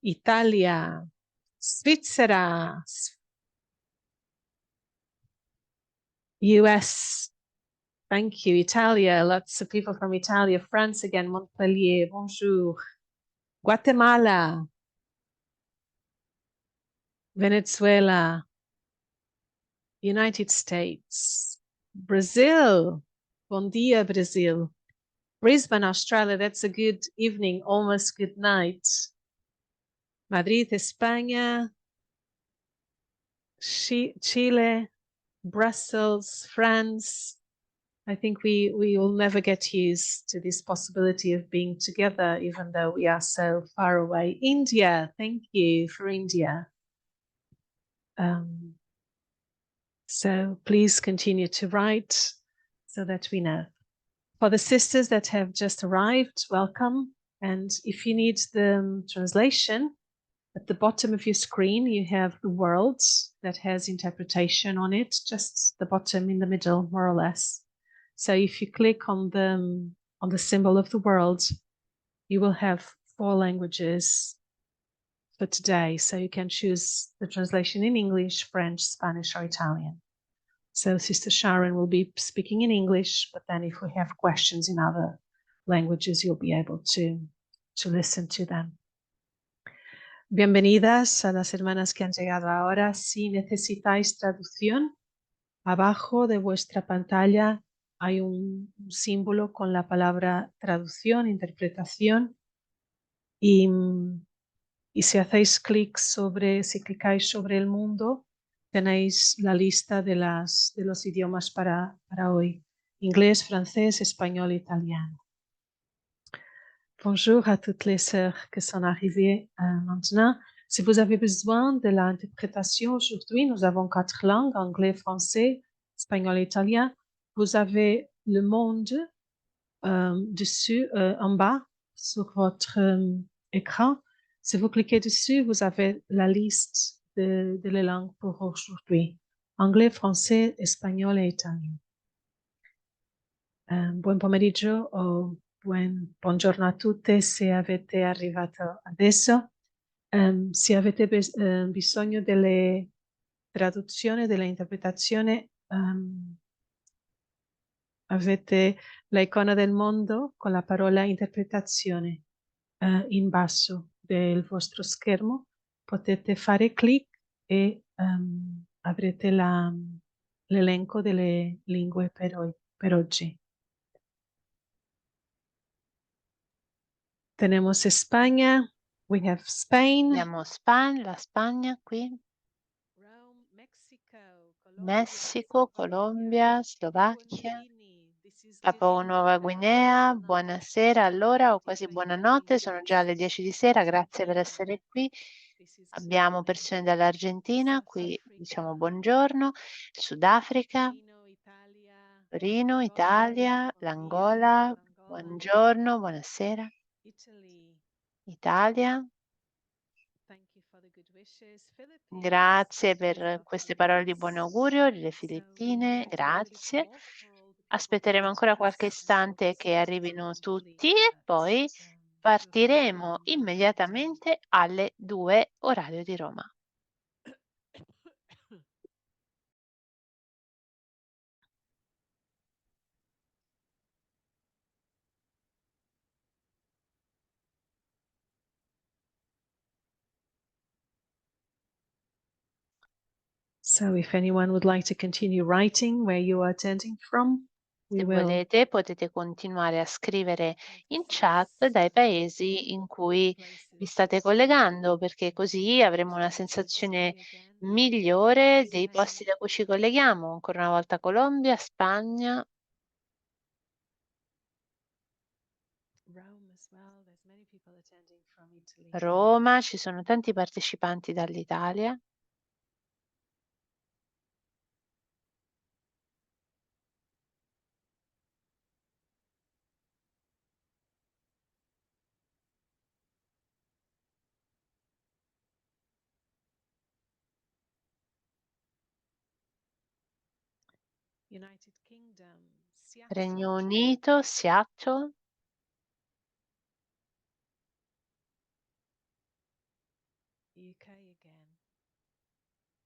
Italia, Svizzera, US. Thank you. Italia, lots of people from Italia. France again, Montpellier, bonjour. Guatemala, Venezuela, United States, Brazil. Bom dia, Brazil. Brisbane, Australia, that's a good evening, almost good night. Madrid, España, Chile, Brussels, France. I think we will never get used to this possibility of being together, even though we are so far away. India, thank you for India. So please continue to write so that we know. For the sisters that have just arrived, welcome. And if you need the translation, at the bottom of your screen, you have the world that has interpretation on it, just the bottom in the middle, more or less. So if you click on the symbol of the world, you will have 4 languages for today. So you can choose the translation in English, French, Spanish, or Italian. So Sister Sharon will be speaking in English, but then if we have questions in other languages, you'll be able to listen to them. Bienvenidas a las hermanas que han llegado ahora. Si necesitáis traducción, abajo de vuestra pantalla hay un símbolo con la palabra traducción, interpretación, y si hacéis clic si clicáis sobre el mundo, tenéis la lista de los idiomas para hoy. Inglés, francés, espagnol, italien. Bonjour à toutes les sœurs qui sont arrivées maintenant. Si vous avez besoin de l'interprétation aujourd'hui, nous avons 4 langues, anglais, français, espagnol, italien. Vous avez le monde dessus, en bas, sur votre écran. Si vous cliquez dessus, vous avez la liste de les langues pour aujourd'hui. Anglais, français, espagnol et italien. Buon pomeriggio o buongiorno a tutte se avete arrivato adesso. Se avete bisogno delle traduzioni, dell'interpretazione, avete l'icona del mondo con la parola interpretazione in basso del vostro schermo. Potete fare clic e avrete l'elenco delle lingue per oggi. Tenemos España. We have Spain. Abbiamo la Spagna qui. Rome, Messico, Colombia, Slovacchia, Papua Nuova Guinea. Buonasera allora o quasi buonanotte, sono già le 10 di sera, grazie per essere qui. Abbiamo persone dall'Argentina, qui diciamo buongiorno, Sudafrica, Torino, Italia, l'Angola, buongiorno, buonasera, Italia. Grazie per queste parole di buon augurio, le Filippine, grazie. Aspetteremo ancora qualche istante che arrivino tutti e poi partiremo immediatamente alle 2 orario di Roma. So if anyone would like to continue writing where you are attending from, we Se will. volete potete continuare a scrivere in chat dai paesi in cui vi state collegando, perché così avremo una sensazione migliore dei posti da cui ci colleghiamo. Ancora una volta Colombia, Spagna. Roma, ci sono tanti partecipanti dall'Italia. Regno Unito, Seattle.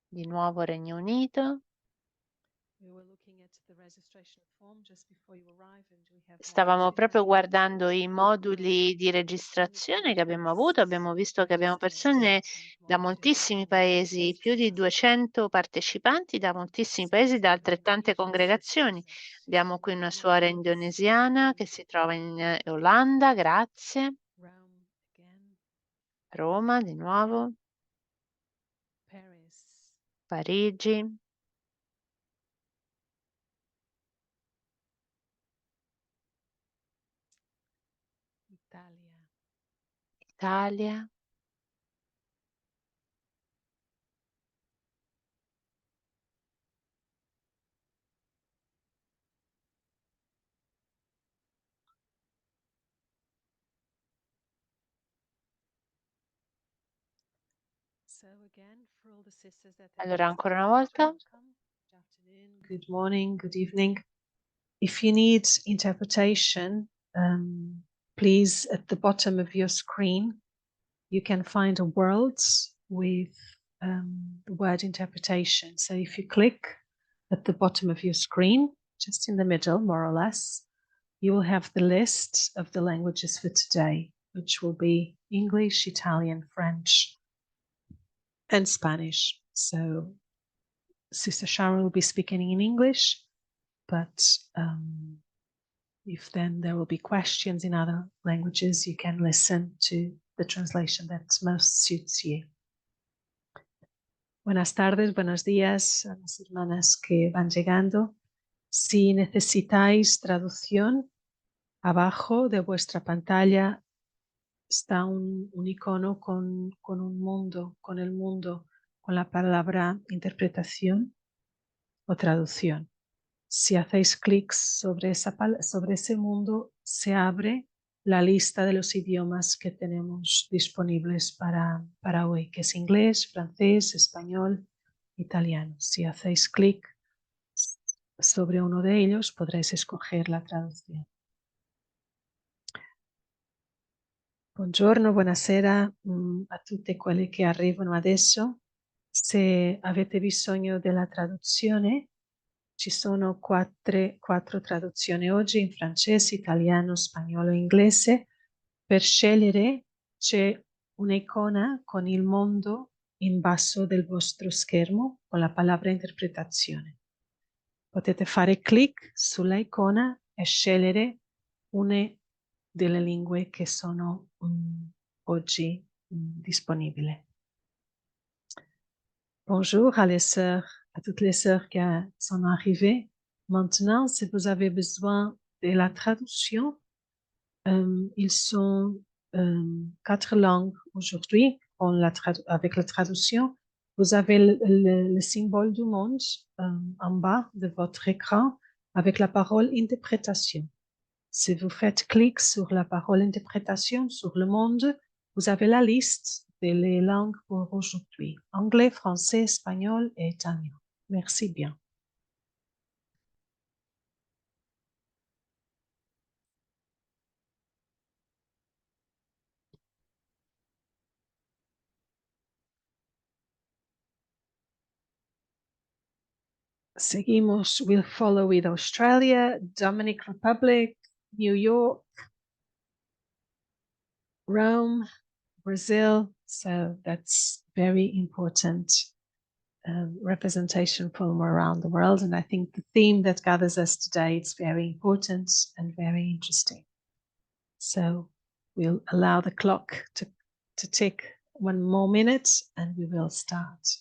Di nuovo Regno Unito. Stavamo proprio guardando i moduli di registrazione che abbiamo avuto. Abbiamo visto che abbiamo persone da moltissimi paesi, più di 200 partecipanti da moltissimi paesi, da altrettante congregazioni. Abbiamo qui una suora indonesiana che si trova in Olanda, grazie. Roma di nuovo. Parigi. Italia. Allora, ancora una volta. Good morning, good evening. If you need interpretation, please, at the bottom of your screen, you can find a world with the word interpretation. So if you click at the bottom of your screen, just in the middle, more or less, you will have the list of the languages for today, which will be English, Italian, French, and Spanish. So Sister Sharon will be speaking in English, but if then there will be questions in other languages, you can listen to the translation that most suits you. Buenas tardes, buenos días a las hermanas que van llegando. Si necesitáis traducción, abajo de vuestra pantalla está un icono con un mundo, con el mundo, con la palabra interpretación o traducción. Si hacéis clic sobre ese mundo, se abre la lista de los idiomas que tenemos disponibles para hoy, que es inglés, francés, español, italiano. Si hacéis clic sobre uno de ellos, podréis escoger la traduzione. Buongiorno, buonasera a tutte quelle che arrivano adesso. Se avete bisogno della traduzione, ci sono quattro traduzioni oggi in francese, italiano, spagnolo e inglese. Per scegliere c'è un'icona con il mondo in basso del vostro schermo con la parola interpretazione. Potete fare clic sulla icona e scegliere una delle lingue che sono oggi disponibili. Bonjour à toutes les sœurs qui sont arrivées. Maintenant, si vous avez besoin de la traduction, ils sont 4 langues aujourd'hui avec la traduction. Vous avez le symbole du monde en bas de votre écran avec la parole interprétation. Si vous faites clic sur la parole interprétation sur le monde, vous avez la liste des langues pour aujourd'hui. Anglais, français, espagnol et italien. Merci bien. Seguimos, we'll follow with Australia, Dominican Republic, New York, Rome, Brazil. So that's very important representation from around the world. And I think the theme that gathers us today is very important and very interesting. So we'll allow the clock to tick 1 more minute and we will start.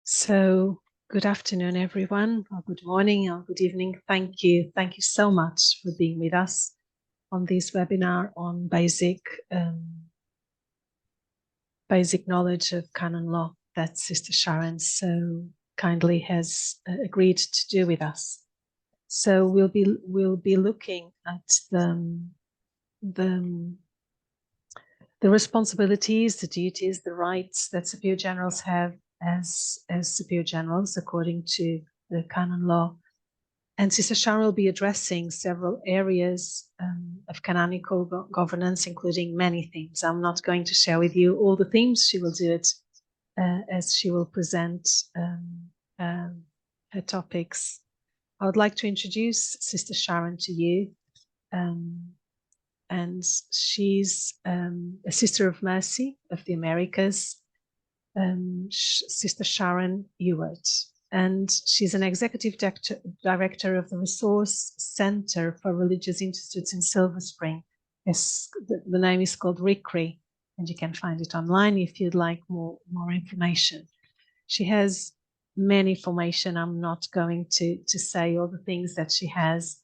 So, good afternoon, everyone, or good morning, or good evening. Thank you. Thank you so much for being with us on this webinar on basic knowledge of canon law that Sister Sharon so kindly has agreed to do with us. So we'll be looking at the responsibilities, the duties, the rights that superior generals have as superior generals according to the canon law. And Sister Sharon will be addressing several areas of canonical governance, including many themes. I'm not going to share with you all the themes. She will do it as she will present her topics. I would like to introduce Sister Sharon to you. And she's a Sister of Mercy of the Americas, Sister Sharon A.Euart. And she's an executive director of the Resource Center for Religious Institutes in Silver Spring. The name is called RICRI, and you can find it online if you'd like more information. She has many information. I'm not going to say all the things that she has.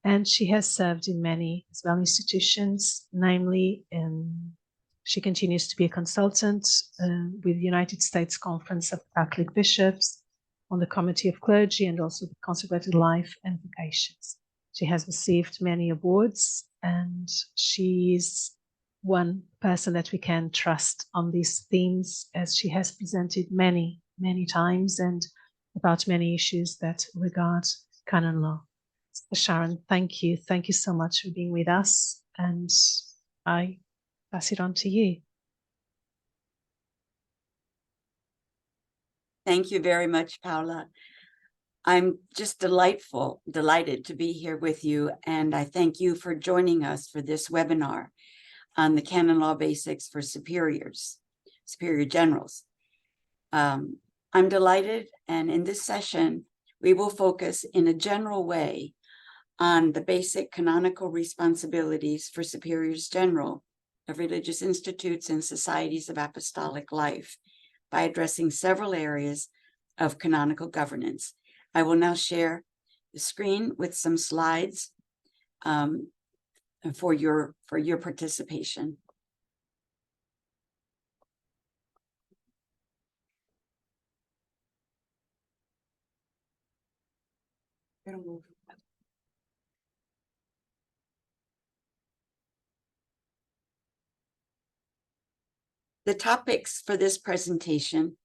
And she has served in many as well institutions, namely she continues to be a consultant with the United States Conference of Catholic Bishops on the Committee of Clergy and also the Consecrated Life and Vocations. She has received many awards, and she's one person that we can trust on these themes, as she has presented many times and about many issues that regard canon law. Sharon, thank you. Thank you so much for being with us, and I pass it on to you. Thank you very much, Paula. I'm just delighted to be here with you, and I thank you for joining us for this webinar on the canon law basics for superior generals. I'm delighted, and in this session, we will focus in a general way on the basic canonical responsibilities for superiors general of religious institutes and societies of apostolic life by addressing several areas of canonical governance. I will now share the screen with some slides for your participation. The topics for this presentation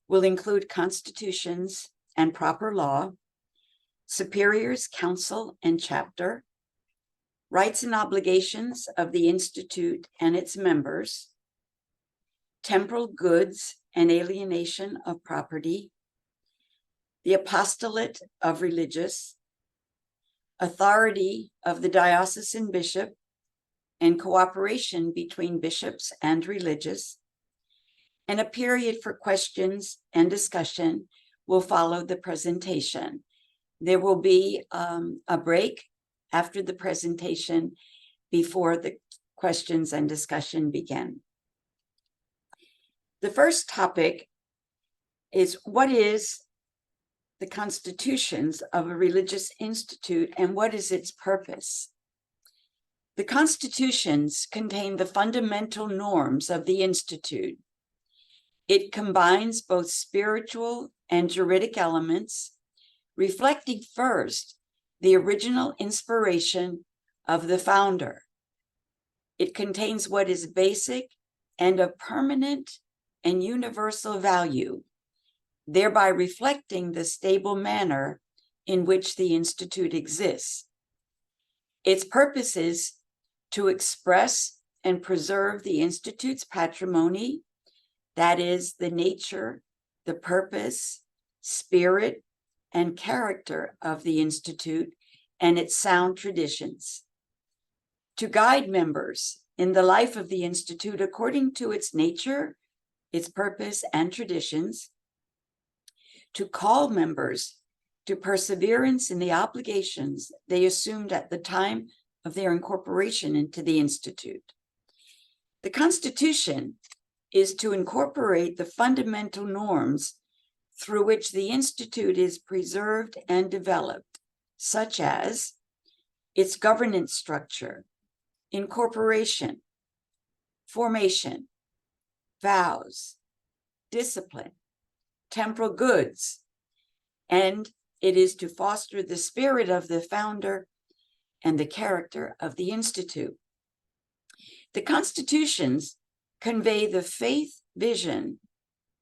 will include constitutions and proper law, superiors, council, and chapter, rights and obligations of the institute and its members, temporal goods and alienation of property, the apostolate of religious, authority of the diocesan bishop, and cooperation between bishops and religious, and a period for questions and discussion will follow the presentation. There will be a break after the presentation before the questions and discussion begin. The first topic is, what is the constitutions of a religious institute and what is its purpose? The constitutions contain the fundamental norms of the institute. It combines both spiritual and juridic elements, reflecting first the original inspiration of the founder. It contains what is basic and of permanent and universal value, thereby reflecting the stable manner in which the institute exists. Its purpose is to express and preserve the institute's patrimony, that is, the nature, the purpose, spirit, and character of the institute and its sound traditions. To guide members in the life of the institute according to its nature, its purpose, and traditions. To call members to perseverance in the obligations they assumed at the time of their incorporation into the institute. The Constitution is to incorporate the fundamental norms through which the institute is preserved and developed, such as its governance structure, incorporation, formation, vows, discipline, temporal goods, and it is to foster the spirit of the founder and the character of the institute. The constitutions convey the faith vision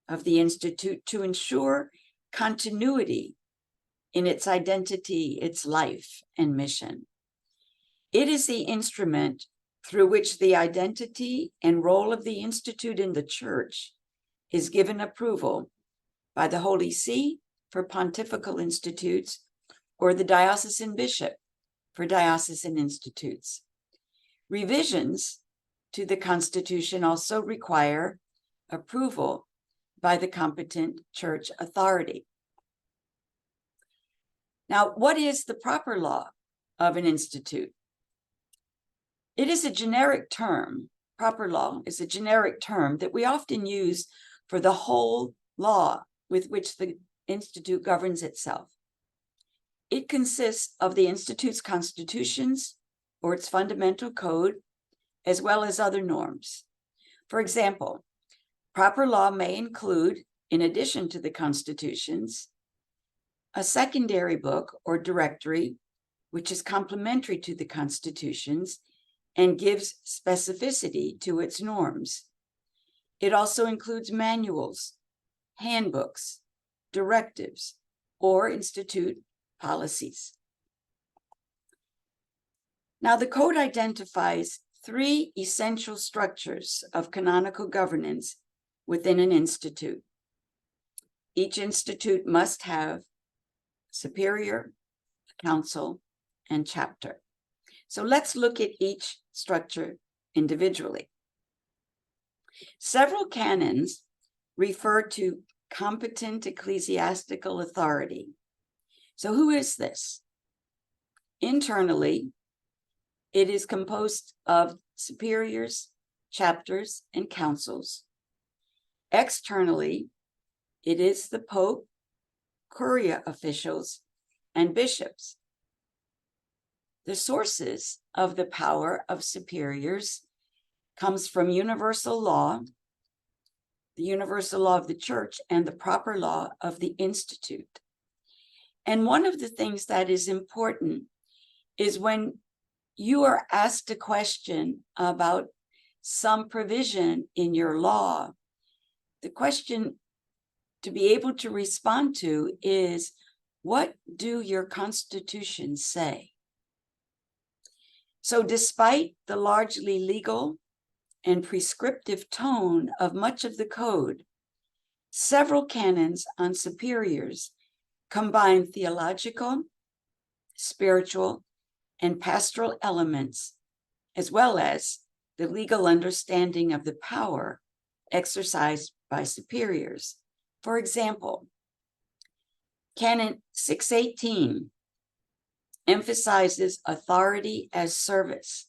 of the institute to ensure continuity in its identity, its life, and mission. It is the instrument through which the identity and role of the institute in the church is given approval by the Holy See for pontifical institutes or the diocesan bishop for diocesan institutes. Revisions to the Constitution also require approval by the competent church authority. Now, what is the proper law of an institute? It is a generic term. Proper law is a generic term that we often use for the whole law with which the institute governs itself. It consists of the institute's constitutions or its fundamental code, as well as other norms. For example, proper law may include, in addition to the constitutions, a secondary book or directory, which is complementary to the constitutions and gives specificity to its norms. It also includes manuals, handbooks, directives, or institute policies. Now, the code identifies 3 essential structures of canonical governance within an institute. Each institute must have superior, council, and chapter. So let's look at each structure individually. Several canons refer to competent ecclesiastical authority. So who is this? Internally, it is composed of superiors, chapters, and councils. Externally, it is the Pope, curia officials, and bishops. The sources of the power of superiors comes from universal law, the universal law of the church, and the proper law of the institute. And one of the things that is important is when you are asked a question about some provision in your law, the question to be able to respond to is, what do your constitutions say? So despite the largely legal and prescriptive tone of much of the code, several canons on superiors combine theological, spiritual, and pastoral elements, as well as the legal understanding of the power exercised by superiors. For example, Canon 618 emphasizes authority as service.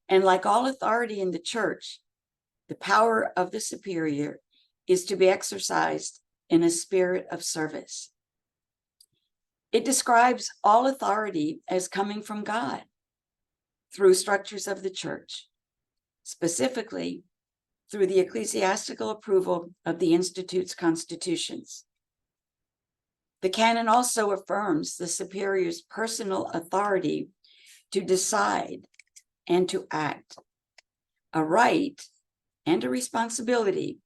And like all authority in the church, the power of the superior is to be exercised in a spirit of service. It describes all authority as coming from God through structures of the church, specifically through the ecclesiastical approval of the institute's constitutions. The canon also affirms the superior's personal authority to decide and to act, a right and a responsibility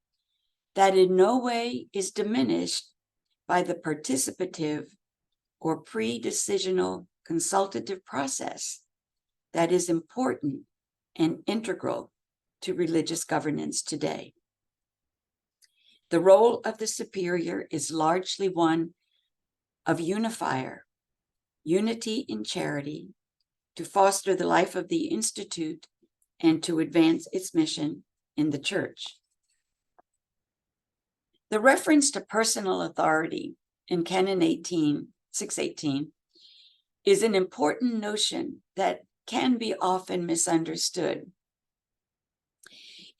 that in no way is diminished by the participative or pre-decisional consultative process that is important and integral to religious governance today. The role of the superior is largely one of unifier, unity in charity, to foster the life of the institute and to advance its mission in the church. The reference to personal authority in Canon 618 is an important notion that can be often misunderstood.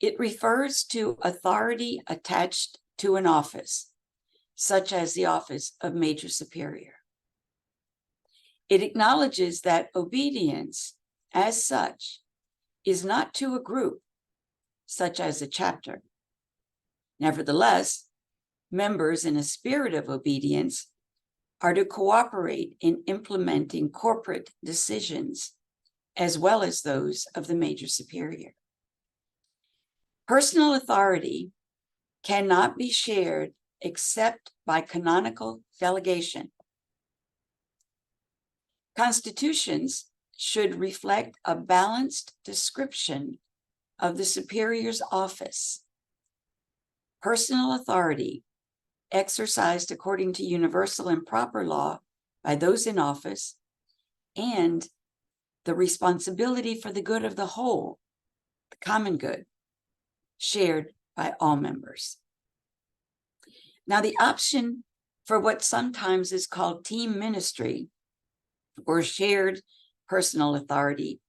It refers to authority attached to an office, such as the office of major superior. It acknowledges that obedience, as such, is not to a group, such as a chapter. Nevertheless, members in a spirit of obedience are to cooperate in implementing corporate decisions, as well as those of the major superior. Personal authority cannot be shared except by canonical delegation. Constitutions should reflect a balanced description of the superior's office. Personal authority exercised according to universal and proper law by those in office, and the responsibility for the good of the whole, the common good, shared by all members. Now, the option for what sometimes is called team ministry or shared personal authority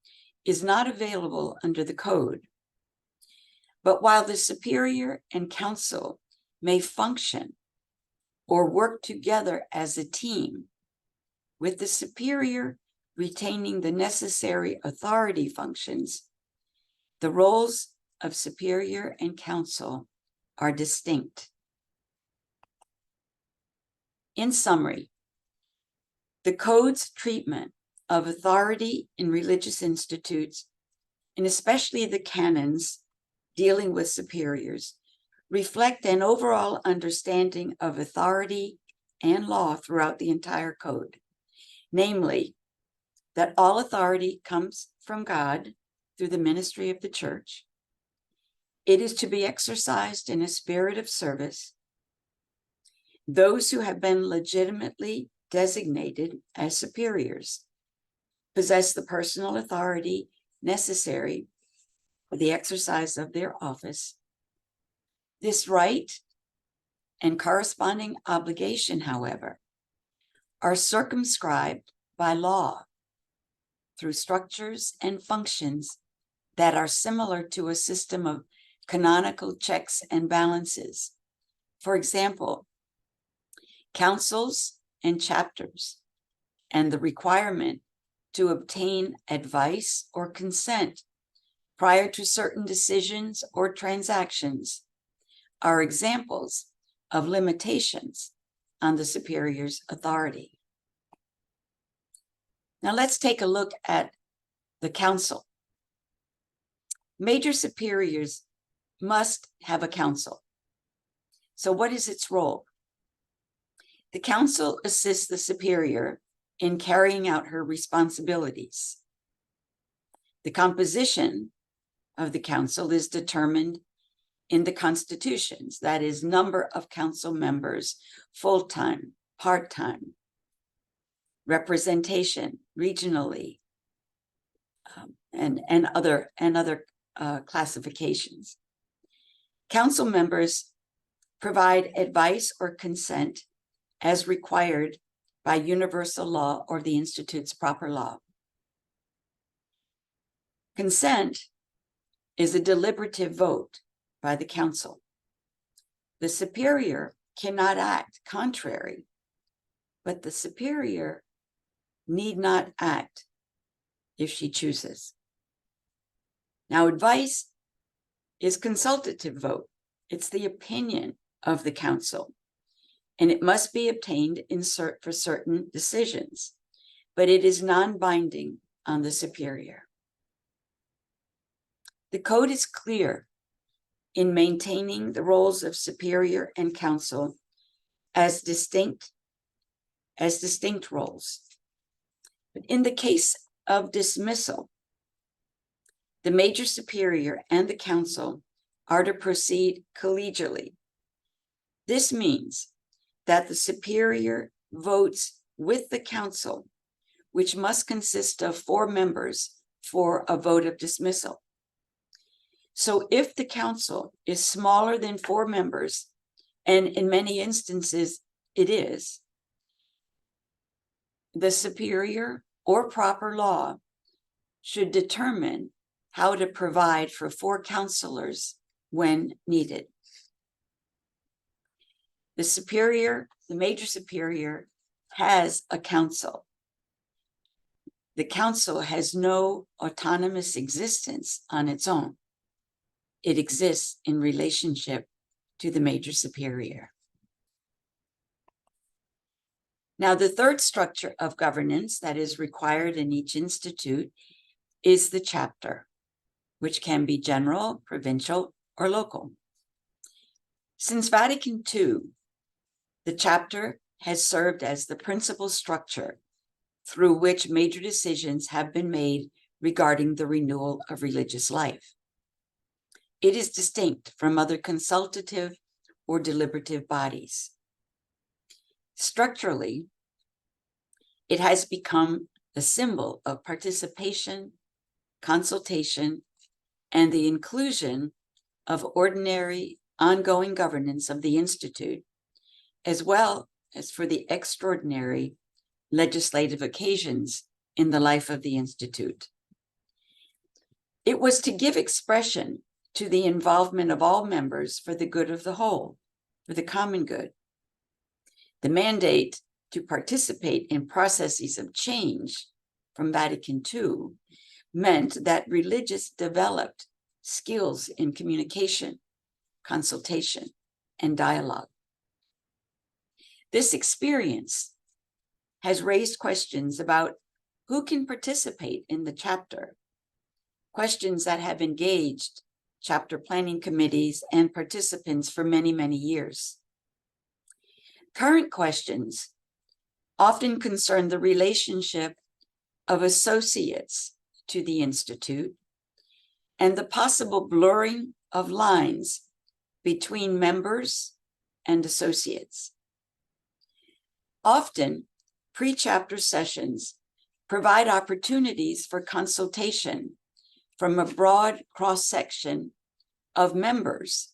is not available under the code. But while the superior and council may function or work together as a team, with the superior retaining the necessary authority functions, the roles of superior and council are distinct. In summary, the code's treatment of authority in religious institutes, and especially the canons dealing with superiors, reflect an overall understanding of authority and law throughout the entire code. Namely, that all authority comes from God through the ministry of the church. It is to be exercised in a spirit of service. Those who have been legitimately designated as superiors possess the personal authority necessary for the exercise of their office. This right and corresponding obligation, however, are circumscribed by law through structures and functions that are similar to a system of canonical checks and balances. For example, councils and chapters, and the requirement to obtain advice or consent prior to certain decisions or transactions are examples of limitations on the superior's authority. Now let's take a look at the council. Major superiors must have a council. So what is its role? The council assists the superior in carrying out her responsibilities. The composition of the council is determined in the constitutions, that is, number of council members, full-time, part-time, representation regionally, and other classifications. Council members provide advice or consent as required by universal law or the Institute's proper law. Consent is a deliberative vote by the council. The superior cannot act contrary, but the superior need not act if she chooses. Now, advice is consultative vote. It's the opinion of the council, and it must be obtained for certain decisions, but it is non-binding on the superior. The code is clear in maintaining the roles of superior and council as distinct roles. But in the case of dismissal, the major superior and the council are to proceed collegially. This means that the superior votes with the council, which must consist of 4 members for a vote of dismissal. So if the council is smaller than 4 members, and in many instances it is, the superior or proper law should determine how to provide for 4 counselors when needed. The major superior, has a council. The council has no autonomous existence on its own. It exists in relationship to the major superior. Now, the third structure of governance that is required in each institute is the chapter, which can be general, provincial, or local. Since Vatican II, the chapter has served as the principal structure through which major decisions have been made regarding the renewal of religious life. It is distinct from other consultative or deliberative bodies. Structurally, it has become the symbol of participation, consultation, and the inclusion of ordinary, ongoing governance of the Institute, as well as for the extraordinary legislative occasions in the life of the Institute. It was to give expression to the involvement of all members for the good of the whole, for the common good. The mandate to participate in processes of change from Vatican II meant that religious developed skills in communication, consultation, and dialogue. This experience has raised questions about who can participate in the chapter, questions that have engaged chapter planning committees and participants for many, many years. Current questions often concern the relationship of associates to the Institute and the possible blurring of lines between members and associates. Often, pre-chapter sessions provide opportunities for consultation from a broad cross-section of members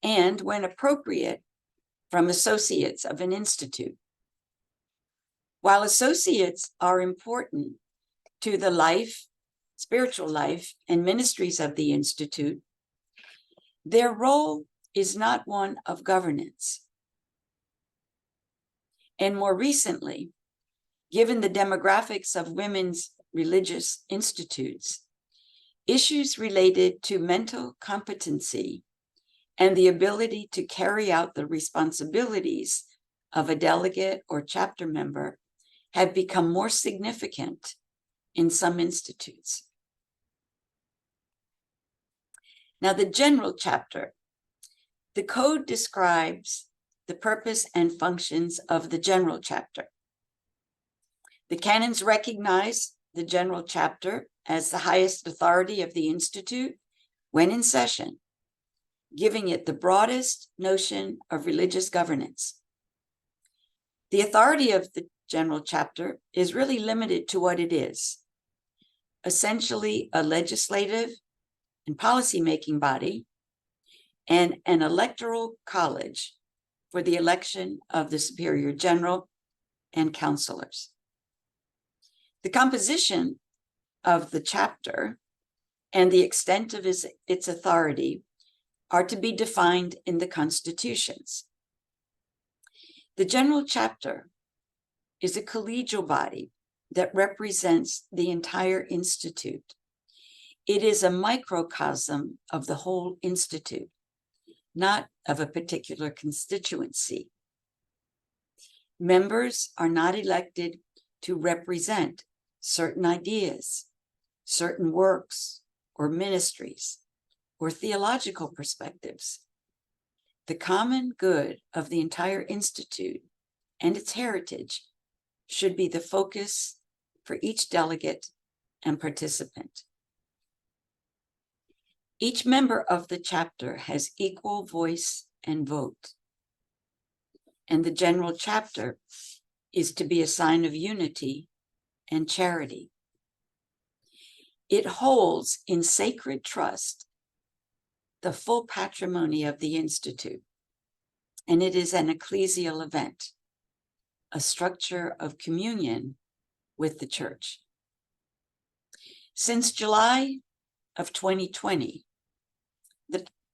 and, when appropriate, from associates of an institute. While associates are important to the life, spiritual life, and ministries of the Institute, their role is not one of governance. And more recently, given the demographics of women's religious institutes, issues related to mental competency and the ability to carry out the responsibilities of a delegate or chapter member have become more significant in some institutes. Now, the general chapter. The code describes the purpose and functions of the general chapter. The canons recognize the general chapter as the highest authority of the Institute when in session, giving it the broadest notion of religious governance. The authority of the general chapter is really limited to what it is, essentially a legislative and policy-making body and an electoral college for the election of the superior general and councillors. The composition of the chapter and the extent of its authority are to be defined in the constitutions. The general chapter is a collegial body that represents the entire institute. It is a microcosm of the whole institute, not of a particular constituency. Members are not elected to represent certain ideas, certain works or ministries, or theological perspectives. The common good of the entire institute and its heritage should be the focus for each delegate and participant. Each member of the chapter has equal voice and vote, and the general chapter is to be a sign of unity and charity. It holds in sacred trust the full patrimony of the Institute, and it is an ecclesial event, a structure of communion with the Church. Since July of 2020,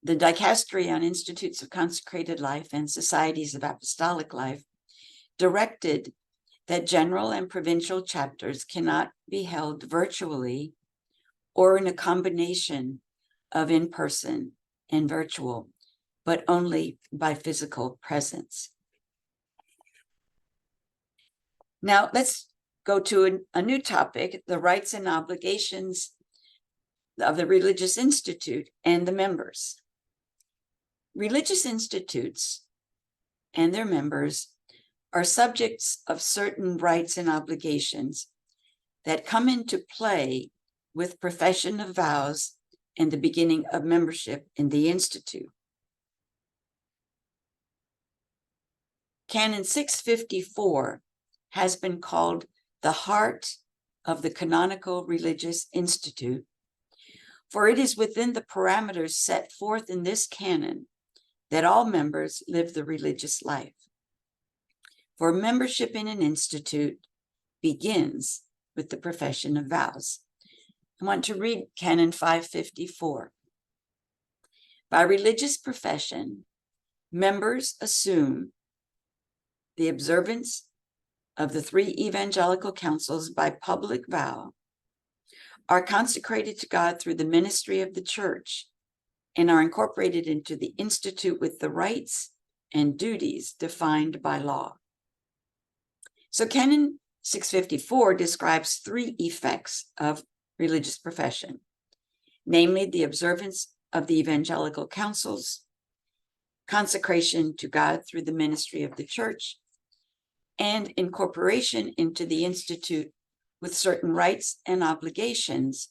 the Dicastery on Institutes of Consecrated Life and Societies of Apostolic Life directed that general and provincial chapters cannot be held virtually or in a combination of in-person and virtual, but only by physical presence. Now, let's go to a new topic, the rights and obligations of the Religious Institute and the members. Religious institutes and their members are subjects of certain rights and obligations that come into play with profession of vows and the beginning of membership in the Institute. Canon 654 has been called the heart of the canonical religious institute, for it is within the parameters set forth in this canon that all members live the religious life. For membership in an institute begins with the profession of vows. I want to read Canon 554. By religious profession, members assume the observance of the 3 evangelical councils by public vow, are consecrated to God through the ministry of the church, and are incorporated into the institute with the rights and duties defined by law. So Canon 654 describes 3 effects of religious profession, namely the observance of the evangelical councils, consecration to God through the ministry of the church, and incorporation into the institute with certain rights and obligations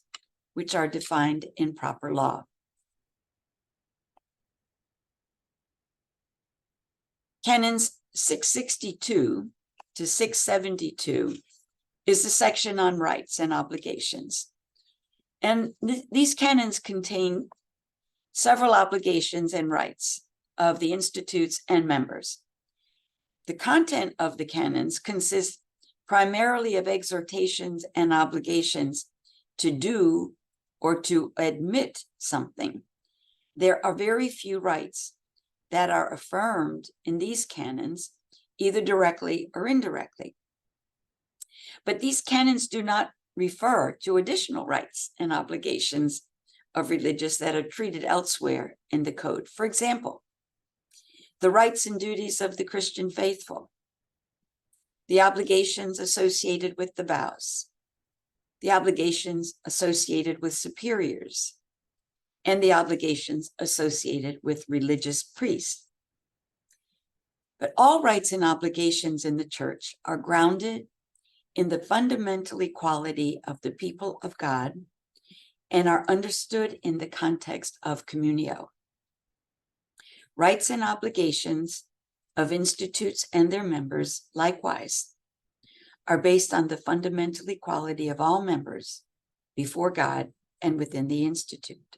which are defined in proper law. Canons 662 to 672 is the section on rights and obligations. And these canons contain several obligations and rights of the institutes and members. The content of the canons consists primarily of exhortations and obligations to do or to admit something. There are very few rights that are affirmed in these canons, either directly or indirectly. But these canons do not refer to additional rights and obligations of religious that are treated elsewhere in the code. For example, the rights and duties of the Christian faithful, the obligations associated with the vows, the obligations associated with superiors, and the obligations associated with religious priests. But all rights and obligations in the church are grounded in the fundamental equality of the people of God and are understood in the context of communio. Rights and obligations of institutes and their members, likewise, are based on the fundamental equality of all members before God and within the institute.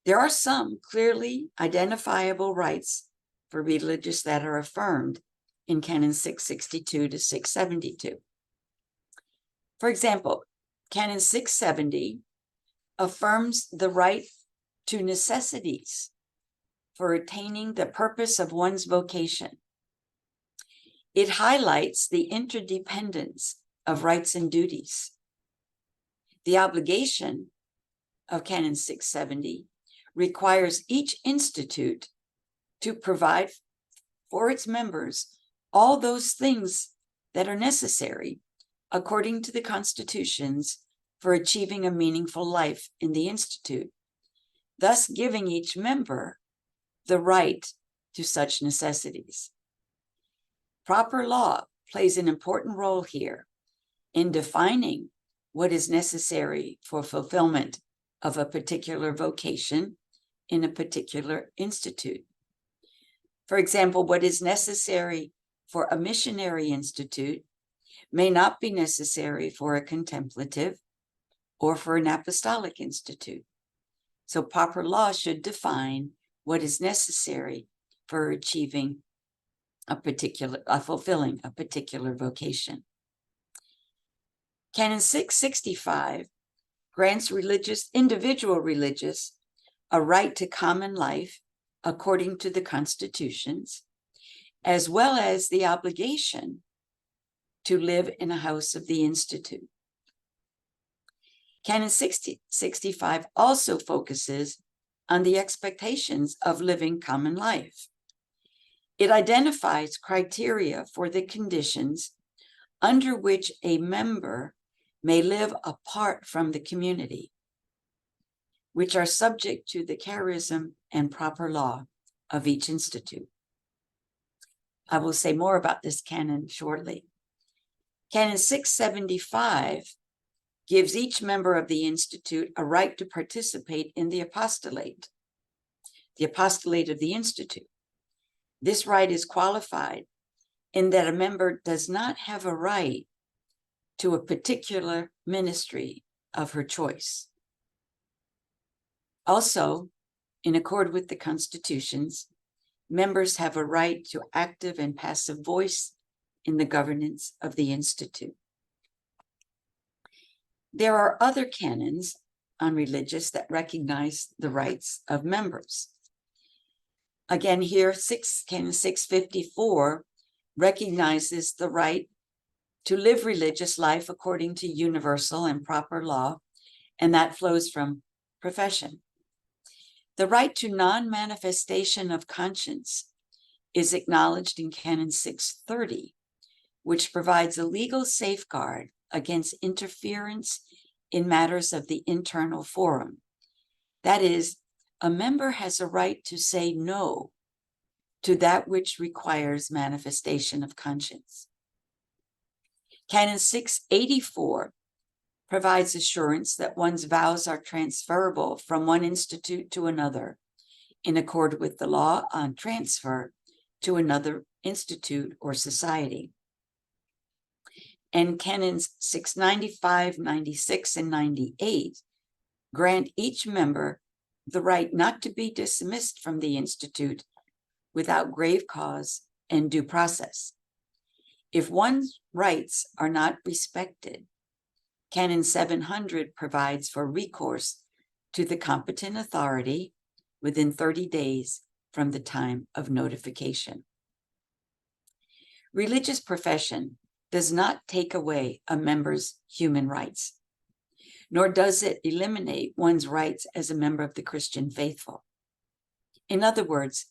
There are some clearly identifiable rights for religious that are affirmed in Canon 662 to 672. For example, Canon 670 affirms the right to necessities for attaining the purpose of one's vocation. It highlights the interdependence of rights and duties. The obligation of Canon 670 requires each institute to provide for its members all those things that are necessary according to the constitutions for achieving a meaningful life in the institute, thus giving each member the right to such necessities. Proper law plays an important role here in defining what is necessary for fulfillment of a particular vocation in a particular institute. For example, what is necessary for a missionary institute may not be necessary for a contemplative or for an apostolic institute. So proper law should define what is necessary for achieving fulfilling a particular vocation. Canon 665 grants individual religious a right to common life according to the constitutions, as well as the obligation to live in a house of the Institute. Canon 65 also focuses on the expectations of living common life. It identifies criteria for the conditions under which a member may live apart from the community, which are subject to the charism and proper law of each institute. I will say more about this canon shortly. Canon 675 gives each member of the institute a right to participate in the apostolate of the institute. This right is qualified in that a member does not have a right to a particular ministry of her choice. Also, in accord with the constitutions, members have a right to active and passive voice in the governance of the institute. There are other canons on religious that recognize the rights of members. Again, here, Canon 654 recognizes the right to live religious life according to universal and proper law, and that flows from profession. The right to non-manifestation of conscience is acknowledged in Canon 630, which provides a legal safeguard against interference in matters of the internal forum. That is, a member has a right to say no to that which requires manifestation of conscience. Canon 684 provides assurance that one's vows are transferable from one institute to another in accord with the law on transfer to another institute or society. And Canons 695, 96, and 98 grant each member the right not to be dismissed from the institute without grave cause and due process. If one's rights are not respected, Canon 700 provides for recourse to the competent authority within 30 days from the time of notification. Religious profession does not take away a member's human rights, nor does it eliminate one's rights as a member of the Christian faithful. In other words,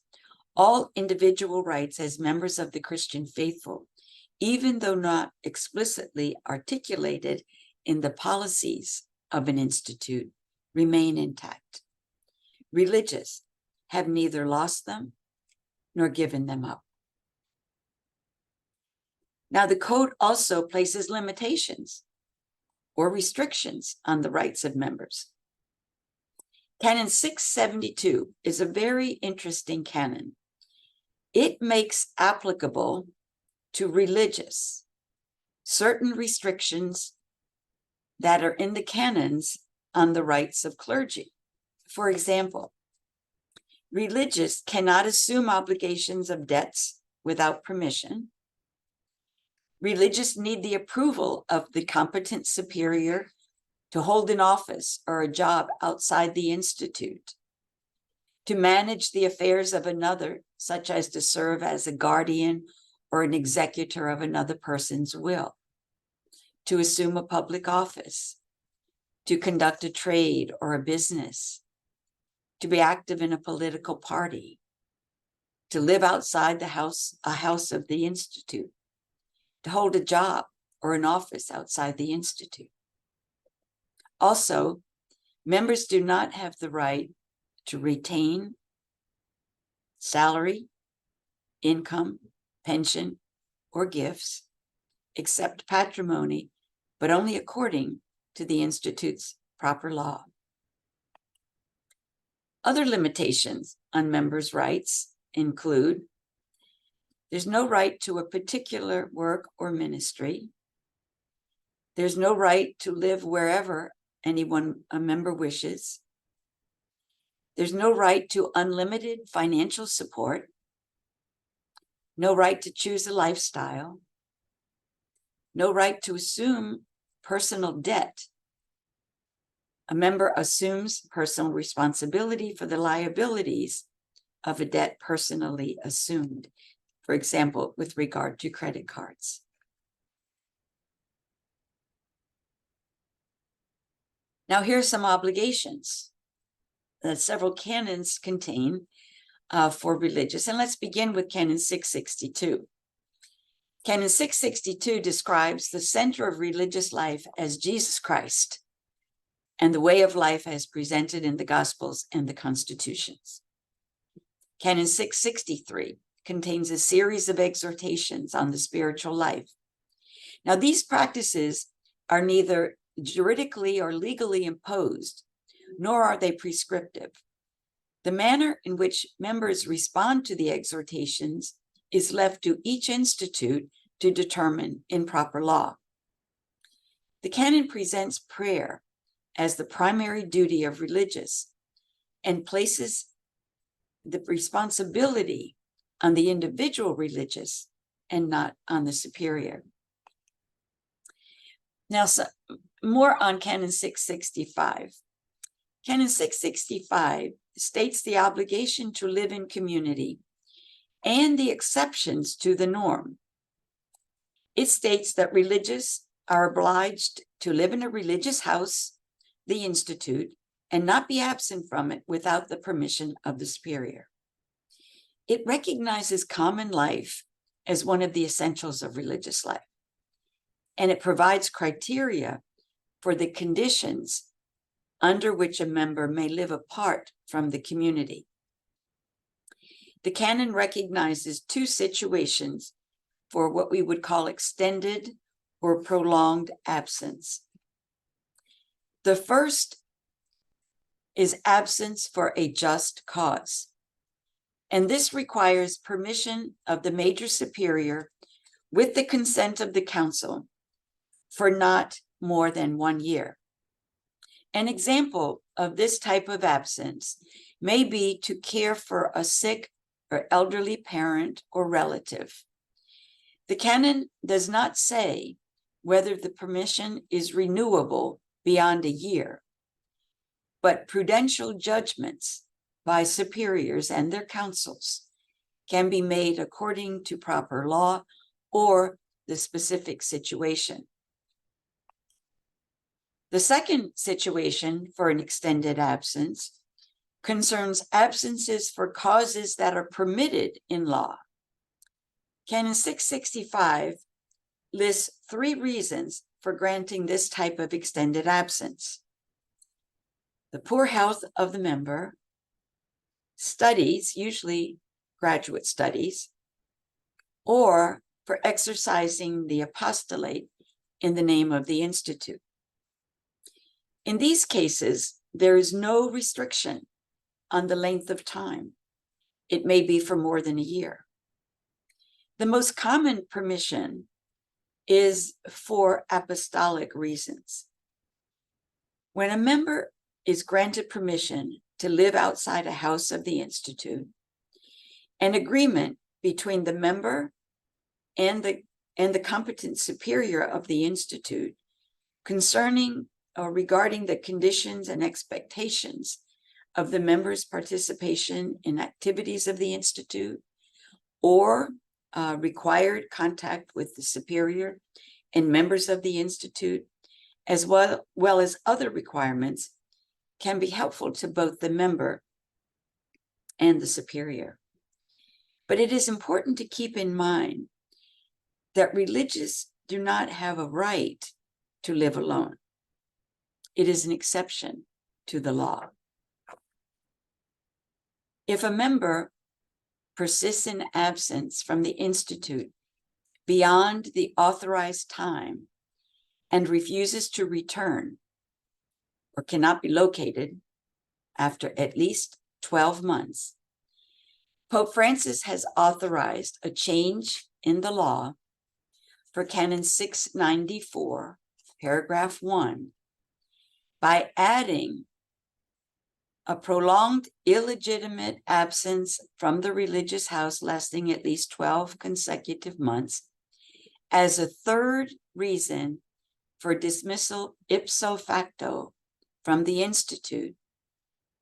all individual rights as members of the Christian faithful, even though not explicitly articulated in the policies of an institute, remain intact. Religious have neither lost them nor given them up. Now, the code also places limitations or restrictions on the rights of members. Canon 672 is a very interesting canon. It makes applicable to religious certain restrictions that are in the canons on the rights of clergy. For example, religious cannot assume obligations of debts without permission. Religious need the approval of the competent superior to hold an office or a job outside the institute, to manage the affairs of another, such as to serve as a guardian or an executor of another person's will, to assume a public office, to conduct a trade or a business, to be active in a political party, to live outside a house of the institute, to hold a job or an office outside the institute. Also, members do not have the right to retain salary, income, pension, or gifts, except patrimony, but only according to the institute's proper law. Other limitations on members' rights include: there's no right to a particular work or ministry. There's no right to live wherever a member wishes. There's no right to unlimited financial support. No right to choose a lifestyle. No right to assume personal debt a member assumes personal responsibility for the liabilities of a debt personally assumed, for example, with regard to credit cards. Now, here are some obligations that several canons contain for religious. And let's begin with Canon 662. Canon 662 describes the center of religious life as Jesus Christ and the way of life as presented in the Gospels and the constitutions. Canon 663 contains a series of exhortations on the spiritual life. Now, these practices are neither juridically or legally imposed, nor are they prescriptive. The manner in which members respond to the exhortations is left to each institute to determine in proper law. The canon presents prayer as the primary duty of religious and places the responsibility on the individual religious and not on the superior. Now, more on Canon 665. Canon 665 states the obligation to live in community and the exceptions to the norm. It states that religious are obliged to live in a religious house, the institute, and not be absent from it without the permission of the superior. It recognizes common life as one of the essentials of religious life, and it provides criteria for the conditions under which a member may live apart from the community. The canon recognizes two situations for what we would call extended or prolonged absence. The first is absence for a just cause, and this requires permission of the major superior with the consent of the council for not more than 1 year. An example of this type of absence may be to care for a sick or elderly parent or relative. The canon does not say whether the permission is renewable beyond a year, but prudential judgments by superiors and their councils can be made according to proper law or the specific situation. The second situation for an extended absence concerns absences for causes that are permitted in law. Canon 665 lists 3 reasons for granting this type of extended absence: the poor health of the member, studies, usually graduate studies, or for exercising the apostolate in the name of the institute. In these cases, there is no restriction on the length of time. It may be for more than a year. The most common permission is for apostolic reasons. When a member is granted permission to live outside a house of the institute, an agreement between the member and the competent superior of the institute concerning or regarding the conditions and expectations of the member's participation in activities of the institute or required contact with the superior and members of the institute, as well as other requirements, can be helpful to both the member and the superior. But it is important to keep in mind that religious do not have a right to live alone. It is an exception to the law. If a member persists in absence from the institute beyond the authorized time and refuses to return or cannot be located after at least 12 months, Pope Francis has authorized a change in the law for Canon 694, paragraph 1, by adding a prolonged illegitimate absence from the religious house lasting at least 12 consecutive months as a third reason for dismissal ipso facto from the Institute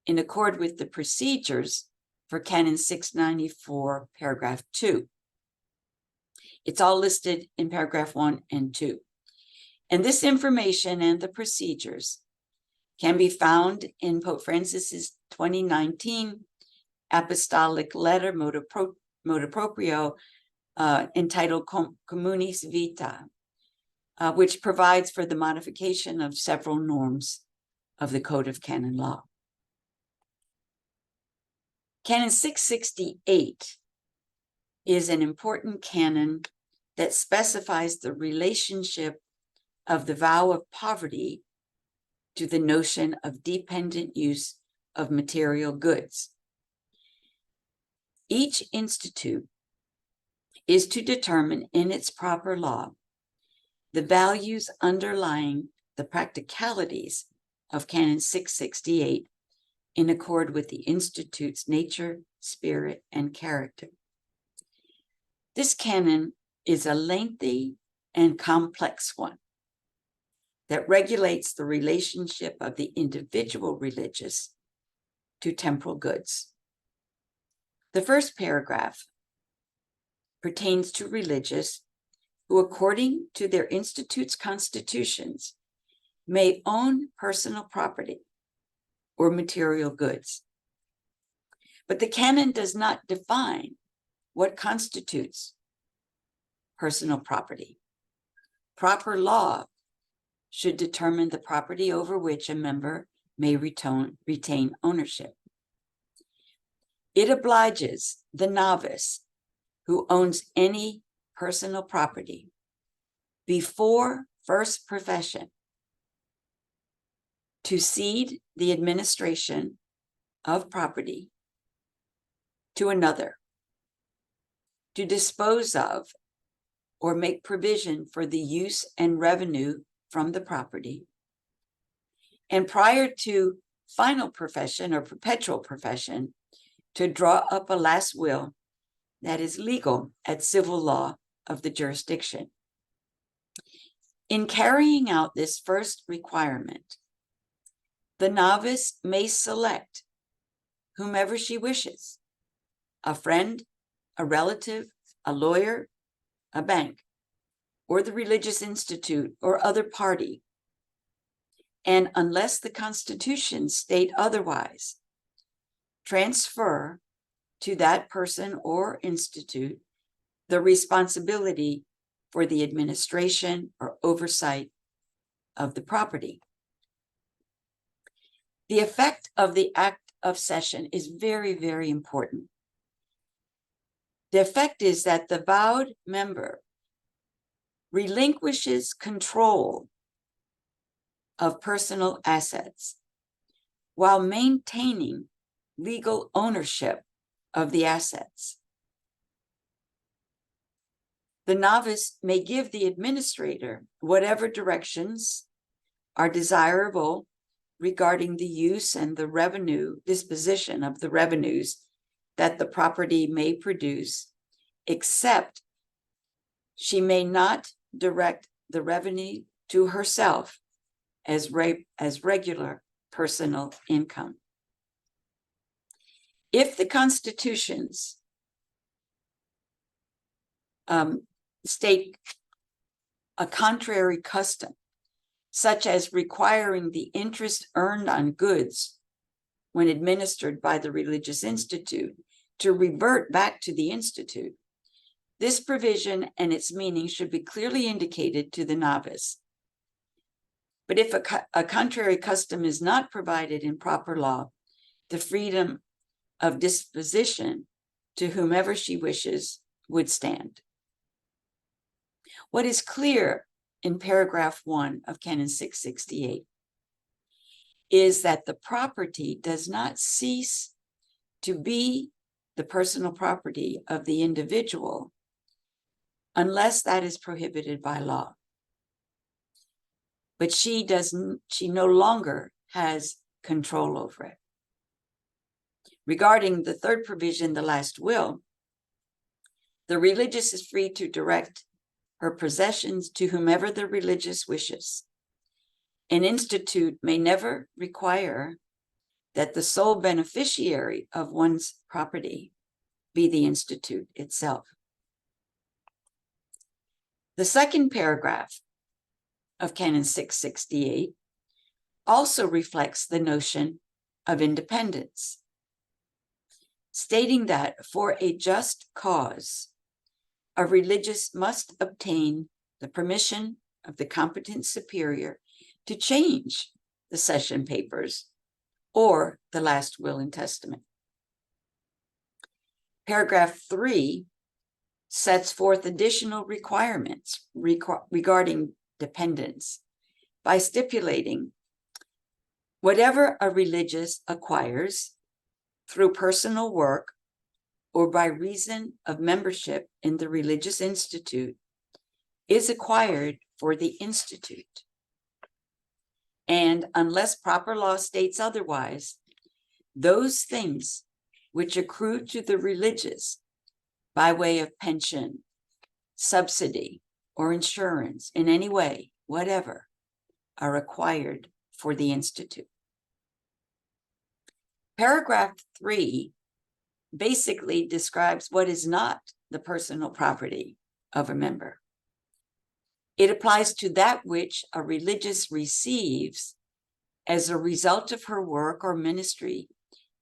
in accord with the procedures for Canon 694, paragraph 2. It's all listed in paragraph 1 and 2. And this information and the procedures can be found in Pope Francis's 2019 apostolic letter, motu proprio, entitled Communis Vita, which provides for the modification of several norms of the Code of Canon Law. Canon 668 is an important canon that specifies the relationship of the vow of poverty to the notion of dependent use of material goods. Each institute is to determine in its proper law the values underlying the practicalities of Canon 668 in accord with the Institute's nature, spirit, and character. This canon is a lengthy and complex one that regulates the relationship of the individual religious to temporal goods. The first paragraph pertains to religious who, according to their institute's constitutions, may own personal property or material goods. But the canon does not define what constitutes personal property. Proper law should determine the property over which a member may retain ownership. It obliges the novice who owns any personal property before first profession to cede the administration of property to another, to dispose of or make provision for the use and revenue from the property, and prior to final profession or perpetual profession, to draw up a last will that is legal at civil law of the jurisdiction. In carrying out this first requirement, the novice may select whomever she wishes, a friend, a relative, a lawyer, a bank, or the religious institute or other party. And unless the constitutions state otherwise, transfer to that person or institute the responsibility for the administration or oversight of the property. The effect of the act of cession is very, very important. The effect is that the vowed member relinquishes control of personal assets while maintaining legal ownership of the assets. The novice may give the administrator whatever directions are desirable regarding the use and the revenue disposition of the revenues that the property may produce, except she may not direct the revenue to herself as regular personal income. If the constitutions state a contrary custom, such as requiring the interest earned on goods when administered by the religious institute to revert back to the institute, this provision and its meaning should be clearly indicated to the novice. But if a contrary custom is not provided in proper law, the freedom of disposition to whomever she wishes would stand. What is clear in paragraph 1 of Canon 668 is that the property does not cease to be the personal property of the individual unless that is prohibited by law. But she no longer has control over it. Regarding the third provision, the last will, the religious is free to direct her possessions to whomever the religious wishes. An institute may never require that the sole beneficiary of one's property be the institute itself. The second paragraph of Canon 668 also reflects the notion of independence, stating that for a just cause, a religious must obtain the permission of the competent superior to change the session papers or the last will and testament. Paragraph 3 sets forth additional requirements regarding dependence by stipulating whatever a religious acquires through personal work or by reason of membership in the religious institute is acquired for the institute. And unless proper law states otherwise, those things which accrue to the religious by way of pension, subsidy, or insurance in any way, whatever, are acquired for the institute. Paragraph 3 basically describes what is not the personal property of a member. It applies to that which a religious receives as a result of her work or ministry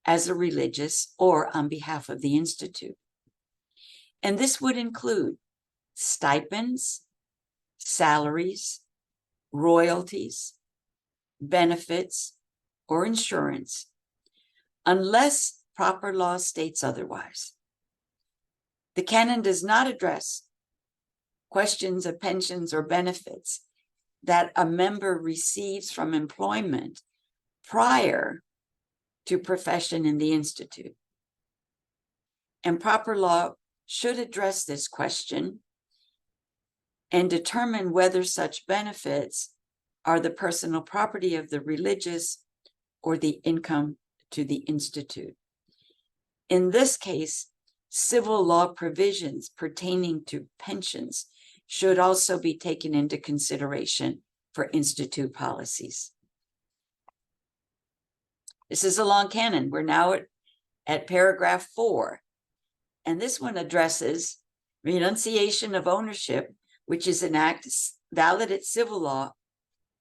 as a religious or on behalf of the institute. And this would include stipends, salaries, royalties, benefits, or insurance, unless proper law states otherwise. The canon does not address questions of pensions or benefits that a member receives from employment prior to profession in the institute. And proper law should address this question and determine whether such benefits are the personal property of the religious or the income to the institute. In this case, civil law provisions pertaining to pensions should also be taken into consideration for institute policies. This is a long canon. We're now at paragraph 4. And this one addresses renunciation of ownership, which is an act valid at civil law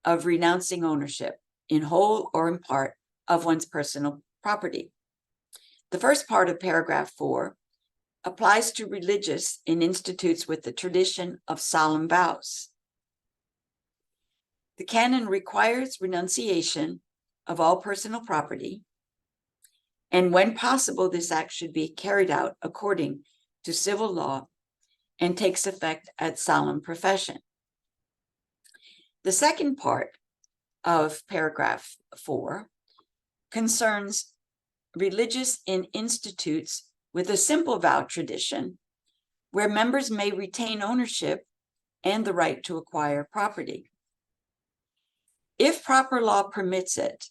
of renouncing ownership in whole or in part of one's personal property. The first part of paragraph 4 applies to religious in institutes with the tradition of solemn vows. The canon requires renunciation of all personal property, and when possible, this act should be carried out according to civil law and takes effect at solemn profession. The second part of paragraph 4 concerns religious in institutes with a simple vow tradition, where members may retain ownership and the right to acquire property. If proper law permits it,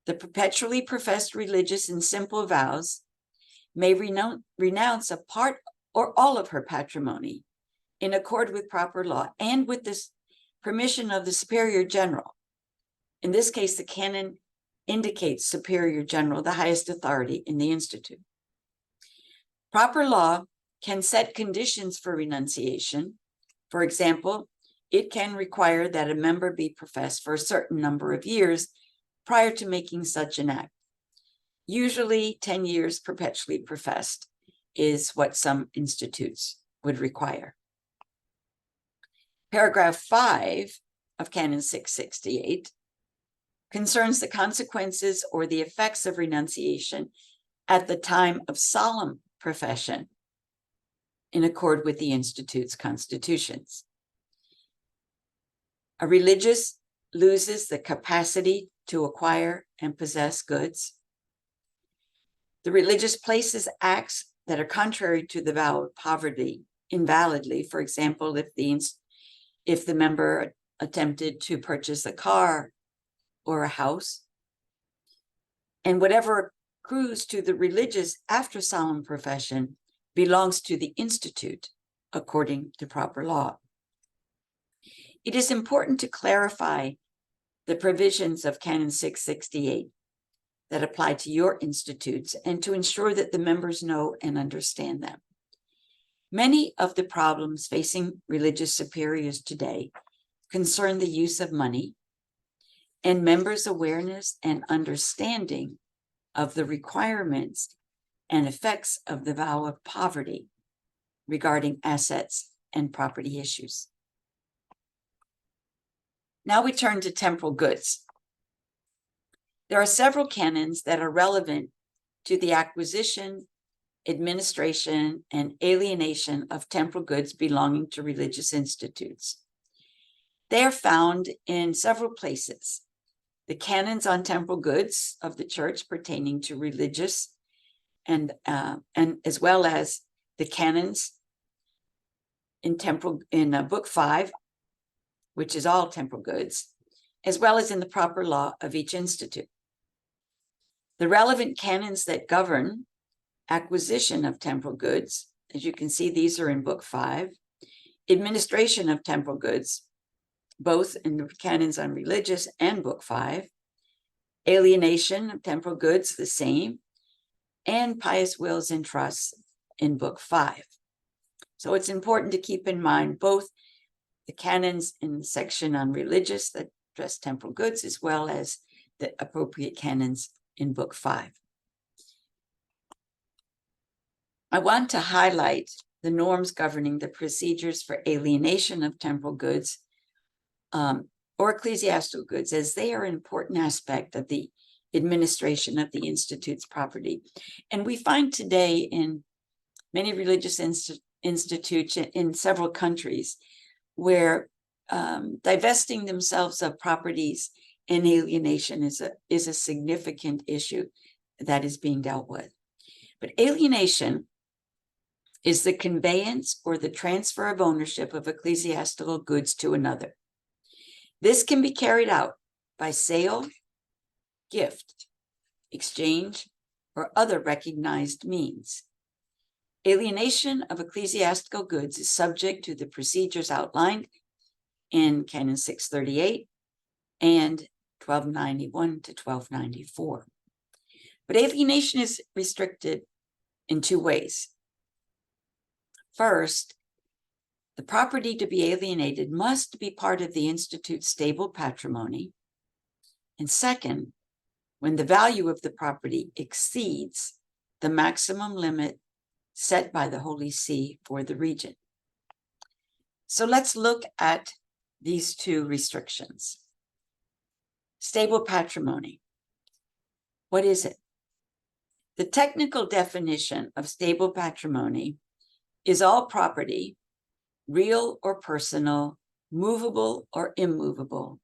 the perpetually professed religious in simple vows may renounce a part or all of her patrimony in accord with proper law and with this permission of the superior general. In this case, the canon indicates superior general, the highest authority in the institute. Proper law can set conditions for renunciation. For example, it can require that a member be professed for a certain number of years prior to making such an act. Usually 10 years perpetually professed is what some institutes would require. Paragraph 5 of Canon 668 concerns the consequences or the effects of renunciation at the time of solemn profession in accord with the institute's constitutions. A religious loses the capacity to acquire and possess goods. The religious places acts that are contrary to the vow of poverty invalidly. For example, if the member attempted to purchase a car or a house, and whatever accrues to the religious after solemn profession belongs to the institute according to proper law. It is important to clarify the provisions of Canon 668 that apply to your institutes and to ensure that the members know and understand them. Many of the problems facing religious superiors today concern the use of money and members' awareness and understanding of the requirements and effects of the vow of poverty regarding assets and property issues. Now we turn to temporal goods. There are several canons that are relevant to the acquisition, administration, and alienation of temporal goods belonging to religious institutes. They are found in several places. The canons on temporal goods of the church pertaining to religious and as well as the canons in Book 5, which is all temporal goods, as well as in the proper law of each institute. The relevant canons that govern acquisition of temporal goods, as you can see, these are in Book 5, administration of temporal goods, both in the canons on religious and Book 5, alienation of temporal goods, the same, and pious wills and trusts in Book 5. So it's important to keep in mind both the canons in the section on religious that address temporal goods, as well as the appropriate canons in Book 5. I want to highlight the norms governing the procedures for alienation of temporal goods or ecclesiastical goods, as they are an important aspect of the administration of the Institute's property. And we find today in many religious institutes in several countries where divesting themselves of properties and alienation is a significant issue that is being dealt with. But alienation is the conveyance or the transfer of ownership of ecclesiastical goods to another. This can be carried out by sale, gift, exchange, or other recognized means. Alienation of ecclesiastical goods is subject to the procedures outlined in Canon 638 and 1291 to 1294. But alienation is restricted in two ways. First, the property to be alienated must be part of the Institute's stable patrimony. And second, when the value of the property exceeds the maximum limit set by the Holy See for the region. So let's look at these two restrictions. Stable patrimony. What is it? The technical definition of stable patrimony is all property, real or personal, movable or immovable,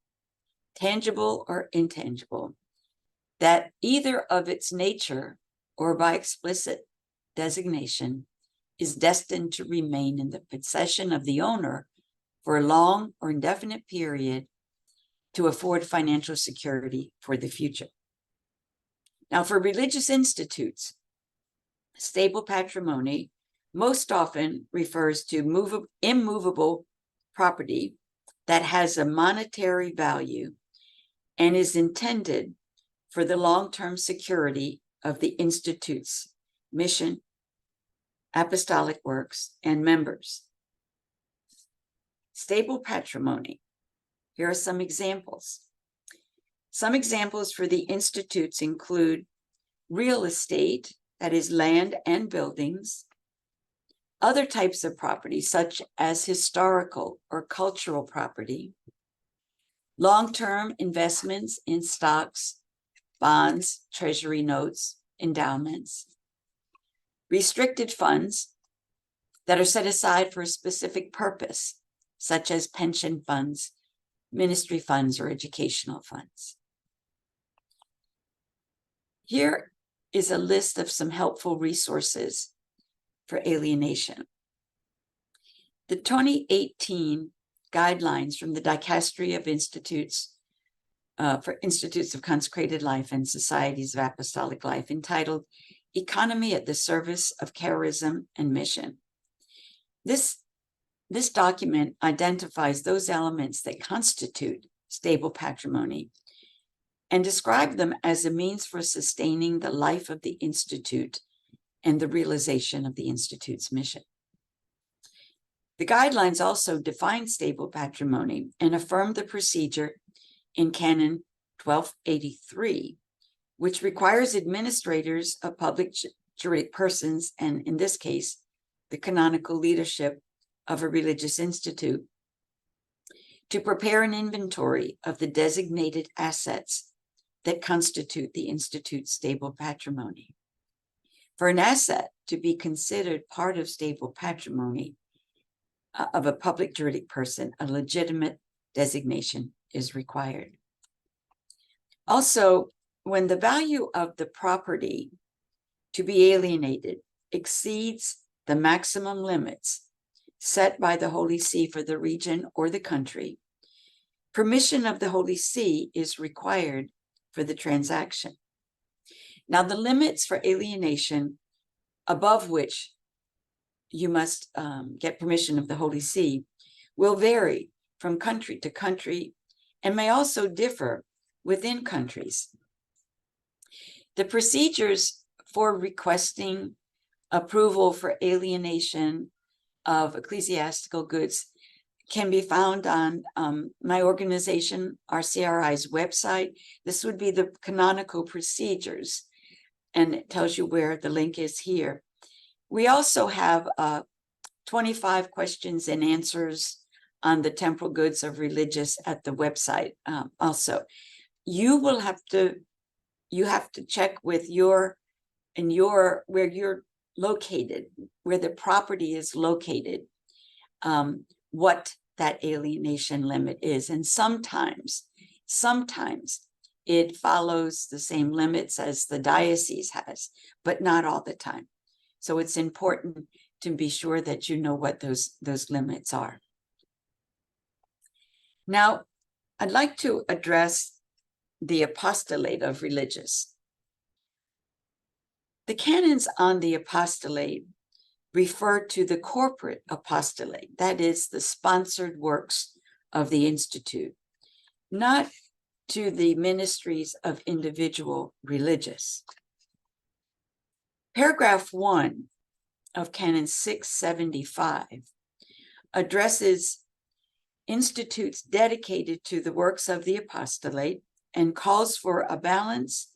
tangible or intangible, that either of its nature or by explicit designation is destined to remain in the possession of the owner for a long or indefinite period to afford financial security for the future. Now, for religious institutes, stable patrimony most often refers to immovable property that has a monetary value and is intended for the long-term security of the Institute's mission, apostolic works, and members. Stable patrimony. Here are some examples. Some examples for the institutes include real estate, that is land and buildings, other types of property, such as historical or cultural property, long-term investments in stocks, bonds, treasury notes, endowments, restricted funds that are set aside for a specific purpose, such as pension funds, ministry funds, or educational funds. Here is a list of some helpful resources for alienation. The 2018 guidelines from the Dicastery of Institutes for Institutes of Consecrated Life and Societies of Apostolic Life, entitled Economy at the Service of Charism and Mission. This document identifies those elements that constitute stable patrimony and describe them as a means for sustaining the life of the Institute and the realization of the Institute's mission. The guidelines also define stable patrimony and affirm the procedure in Canon 1283, which requires administrators of public juridic persons, and in this case, the canonical leadership of a religious institute, to prepare an inventory of the designated assets that constitute the Institute's stable patrimony. For an asset to be considered part of stable patrimony of a public juridic person, a legitimate designation is required. Also, when the value of the property to be alienated exceeds the maximum limits set by the Holy See for the region or the country, permission of the Holy See is required for the transaction. Now, the limits for alienation above which you must get permission of the Holy See will vary from country to country and may also differ within countries. The procedures for requesting approval for alienation of ecclesiastical goods can be found on my organization, RCRI's website. This would be the canonical procedures, and it tells you where the link is here. We also have 25 questions and answers on the temporal goods of religious at the website. Also, you have to check with where you're located, where the property is located, what that alienation limit is. And sometimes it follows the same limits as the diocese has, but not all the time. So it's important to be sure that you know what those limits are. Now, I'd like to address the apostolate of religious. The canons on the apostolate refer to the corporate apostolate, that is, the sponsored works of the Institute, not to the ministries of individual religious. Paragraph 1 of Canon 675 addresses institutes dedicated to the works of the apostolate and calls for a balance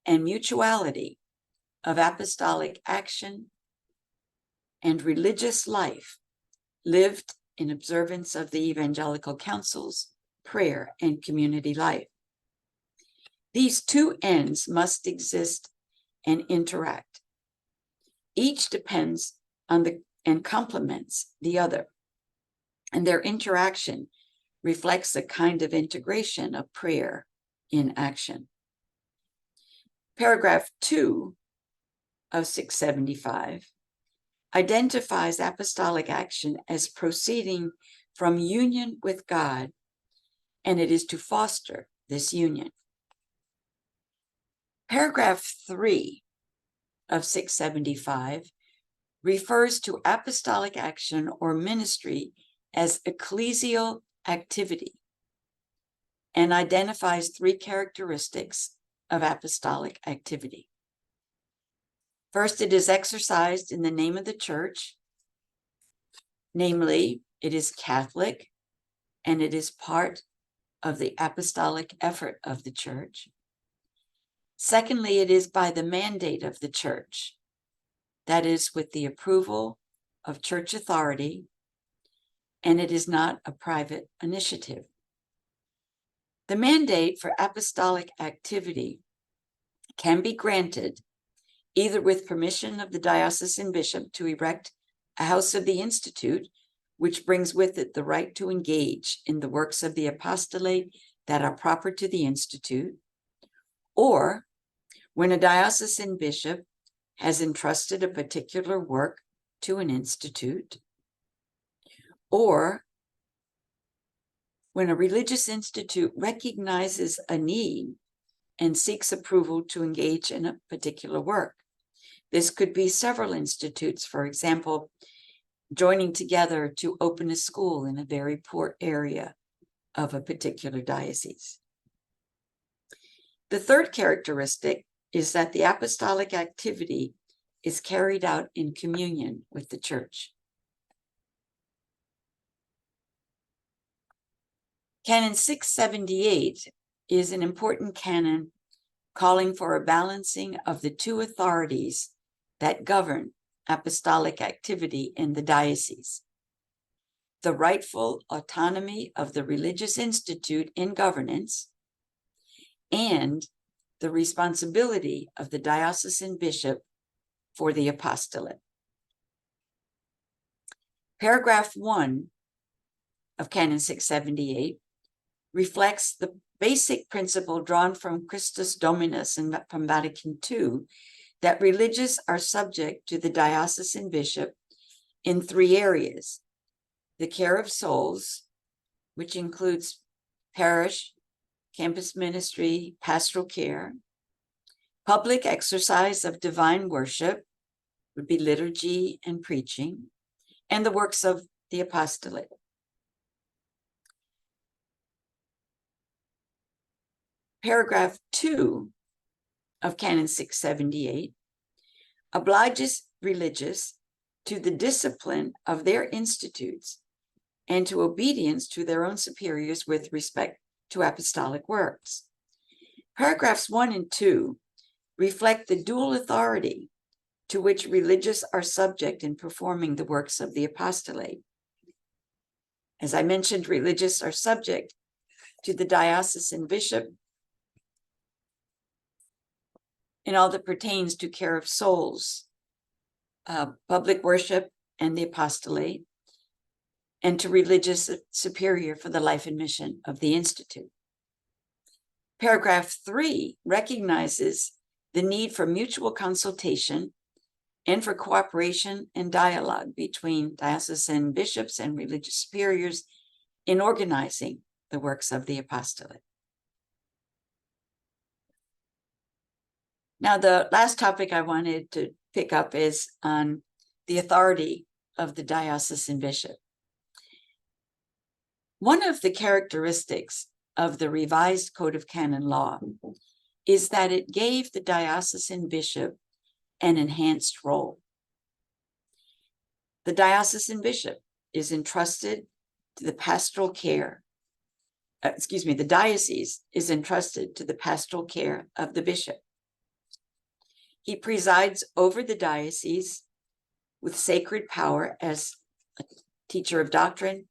and mutuality of apostolic action and religious life lived in observance of the evangelical counsels, prayer, and community life. These two ends must exist and interact. Each depends on and complements the other, and their interaction reflects a kind of integration of prayer in action. Paragraph 2 of 675 identifies apostolic action as proceeding from union with God, and it is to foster this union. Paragraph 3 of 675 refers to apostolic action or ministry as ecclesial activity and identifies three characteristics of apostolic activity. First, it is exercised in the name of the church, namely, it is Catholic, and it is part of the apostolic effort of the church. Secondly, it is by the mandate of the church, that is, with the approval of church authority, and it is not a private initiative. The mandate for apostolic activity can be granted either with permission of the diocesan bishop to erect a house of the Institute, which brings with it the right to engage in the works of the apostolate that are proper to the Institute, or when a diocesan bishop has entrusted a particular work to an institute, or when a religious institute recognizes a need and seeks approval to engage in a particular work. This could be several institutes, for example, joining together to open a school in a very poor area, of a particular diocese. The third characteristic is that the apostolic activity is carried out in communion with the Church. Canon 678 is an important canon calling for a balancing of the two authorities that govern apostolic activity in the diocese: the rightful autonomy of the religious institute in governance and the responsibility of the diocesan bishop for the apostolate. Paragraph 1 of Canon 678 reflects the basic principle drawn from Christus Dominus and from Vatican II, that religious are subject to the diocesan bishop in three areas: the care of souls, which includes parish, campus ministry, pastoral care; public exercise of divine worship, would be liturgy and preaching; and the works of the apostolate. Paragraph 2 of Canon 678 obliges religious to the discipline of their institutes and to obedience to their own superiors with respect to apostolic works. Paragraphs 1 and 2 reflect the dual authority to which religious are subject in performing the works of the apostolate. As I mentioned, religious are subject to the diocesan bishop in all that pertains to care of souls, public worship, and the apostolate, and to religious superior for the life and mission of the institute. Paragraph 3 recognizes the need for mutual consultation and for cooperation and dialogue between diocesan bishops and religious superiors in organizing the works of the apostolate. Now, the last topic I wanted to pick up is on the authority of the diocesan bishop. One of the characteristics of the revised Code of Canon Law is that it gave the diocesan bishop an enhanced role. The diocesan bishop is entrusted to the pastoral care, the diocese is entrusted to the pastoral care of the bishop. He presides over the diocese with sacred power as a teacher of doctrine,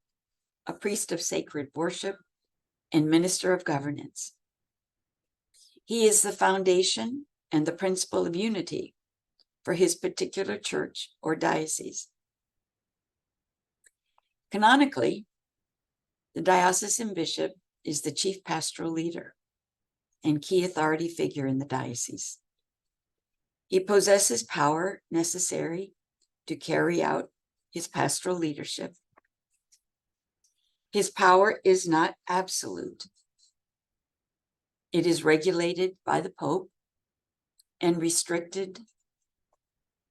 a priest of sacred worship, and minister of governance. He is the foundation and the principle of unity for his particular church or diocese. Canonically, the diocesan bishop is the chief pastoral leader and key authority figure in the diocese. He possesses power necessary to carry out his pastoral leadership. His power is not absolute. It is regulated by the Pope and restricted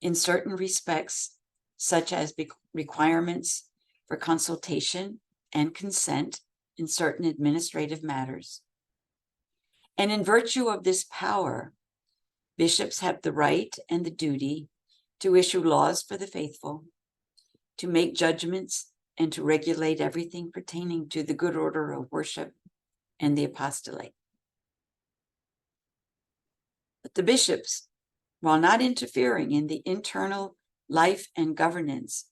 in certain respects, such as requirements for consultation and consent in certain administrative matters. And in virtue of this power, bishops have the right and the duty to issue laws for the faithful, to make judgments, and to regulate everything pertaining to the good order of worship and the apostolate. But the bishops, while not interfering in the internal life and governance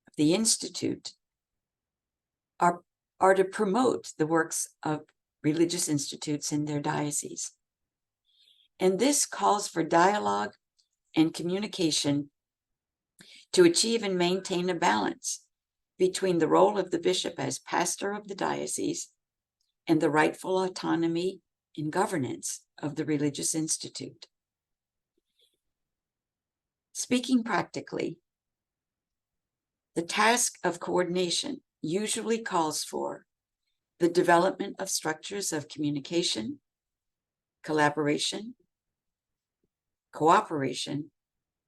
of the institute, are to promote the works of religious institutes in their diocese. And this calls for dialogue and communication to achieve and maintain a balance between the role of the bishop as pastor of the diocese and the rightful autonomy in governance of the religious institute. Speaking practically, the task of coordination usually calls for the development of structures of communication, collaboration, cooperation,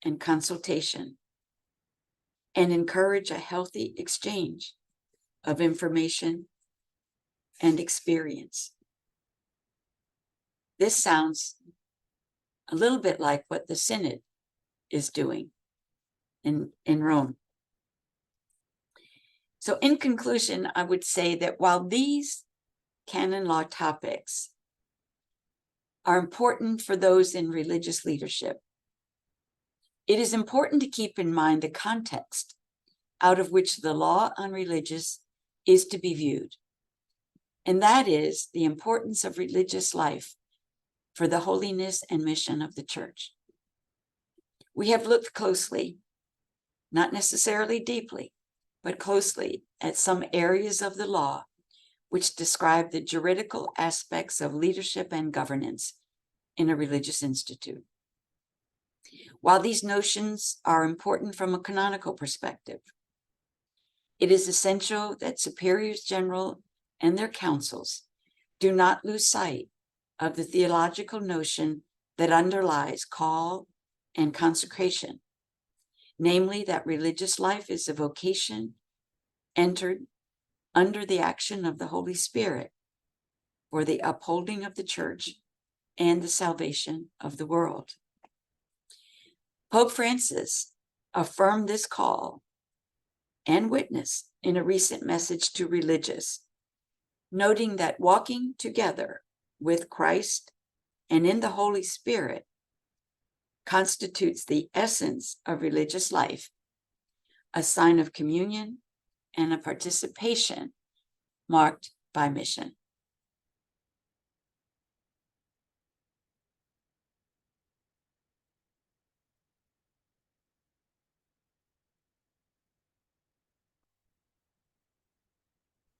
and consultation, and encourage a healthy exchange of information, and experience. This sounds a little bit like what the Synod is doing in Rome. So in conclusion, I would say that while these canon law topics are important for those in religious leadership, it is important to keep in mind the context out of which the law on religious is to be viewed. And that is the importance of religious life for the holiness and mission of the church. We have looked closely, not necessarily deeply, but closely at some areas of the law which describe the juridical aspects of leadership and governance in a religious institute. While these notions are important from a canonical perspective, it is essential that superiors general and their councils do not lose sight of the theological notion that underlies call and consecration, namely that religious life is a vocation entered under the action of the Holy Spirit for the upholding of the church and the salvation of the world. Pope Francis affirmed this call and witness in a recent message to religious, noting that walking together with Christ and in the Holy Spirit constitutes the essence of religious life, a sign of communion and a participation marked by mission.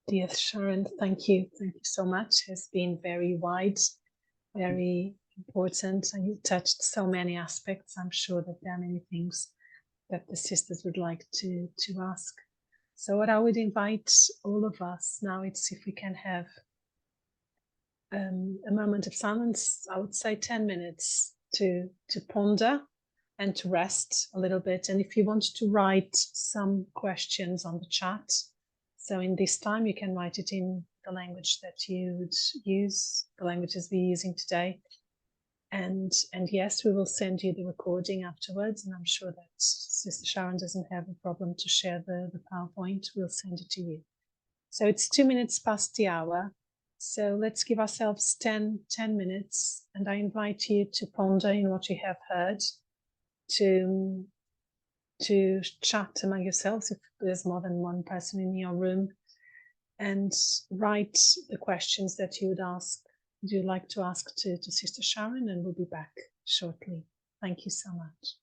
Dear Sharon, thank you. Thank you so much. It's been very wide, very important, and you touched so many aspects. I'm sure that there are many things that the sisters would like to ask. So what I would invite all of us now, it's if we can have a moment of silence, I would say 10 minutes to ponder and to rest a little bit. And if you want to write some questions on the chat, so in this time you can write it in the language that you would use, the languages we're using today. And yes, we will send you the recording afterwards, and I'm sure that Sister Sharon doesn't have a problem to share the PowerPoint. We'll send it to you. So it's 2 minutes past the hour. So let's give ourselves 10 minutes, and I invite you to ponder in what you have heard, to chat among yourselves if there's more than one person in your room, and write the questions that you would like to ask to Sister Sharon, and we'll be back shortly. Thank you so much.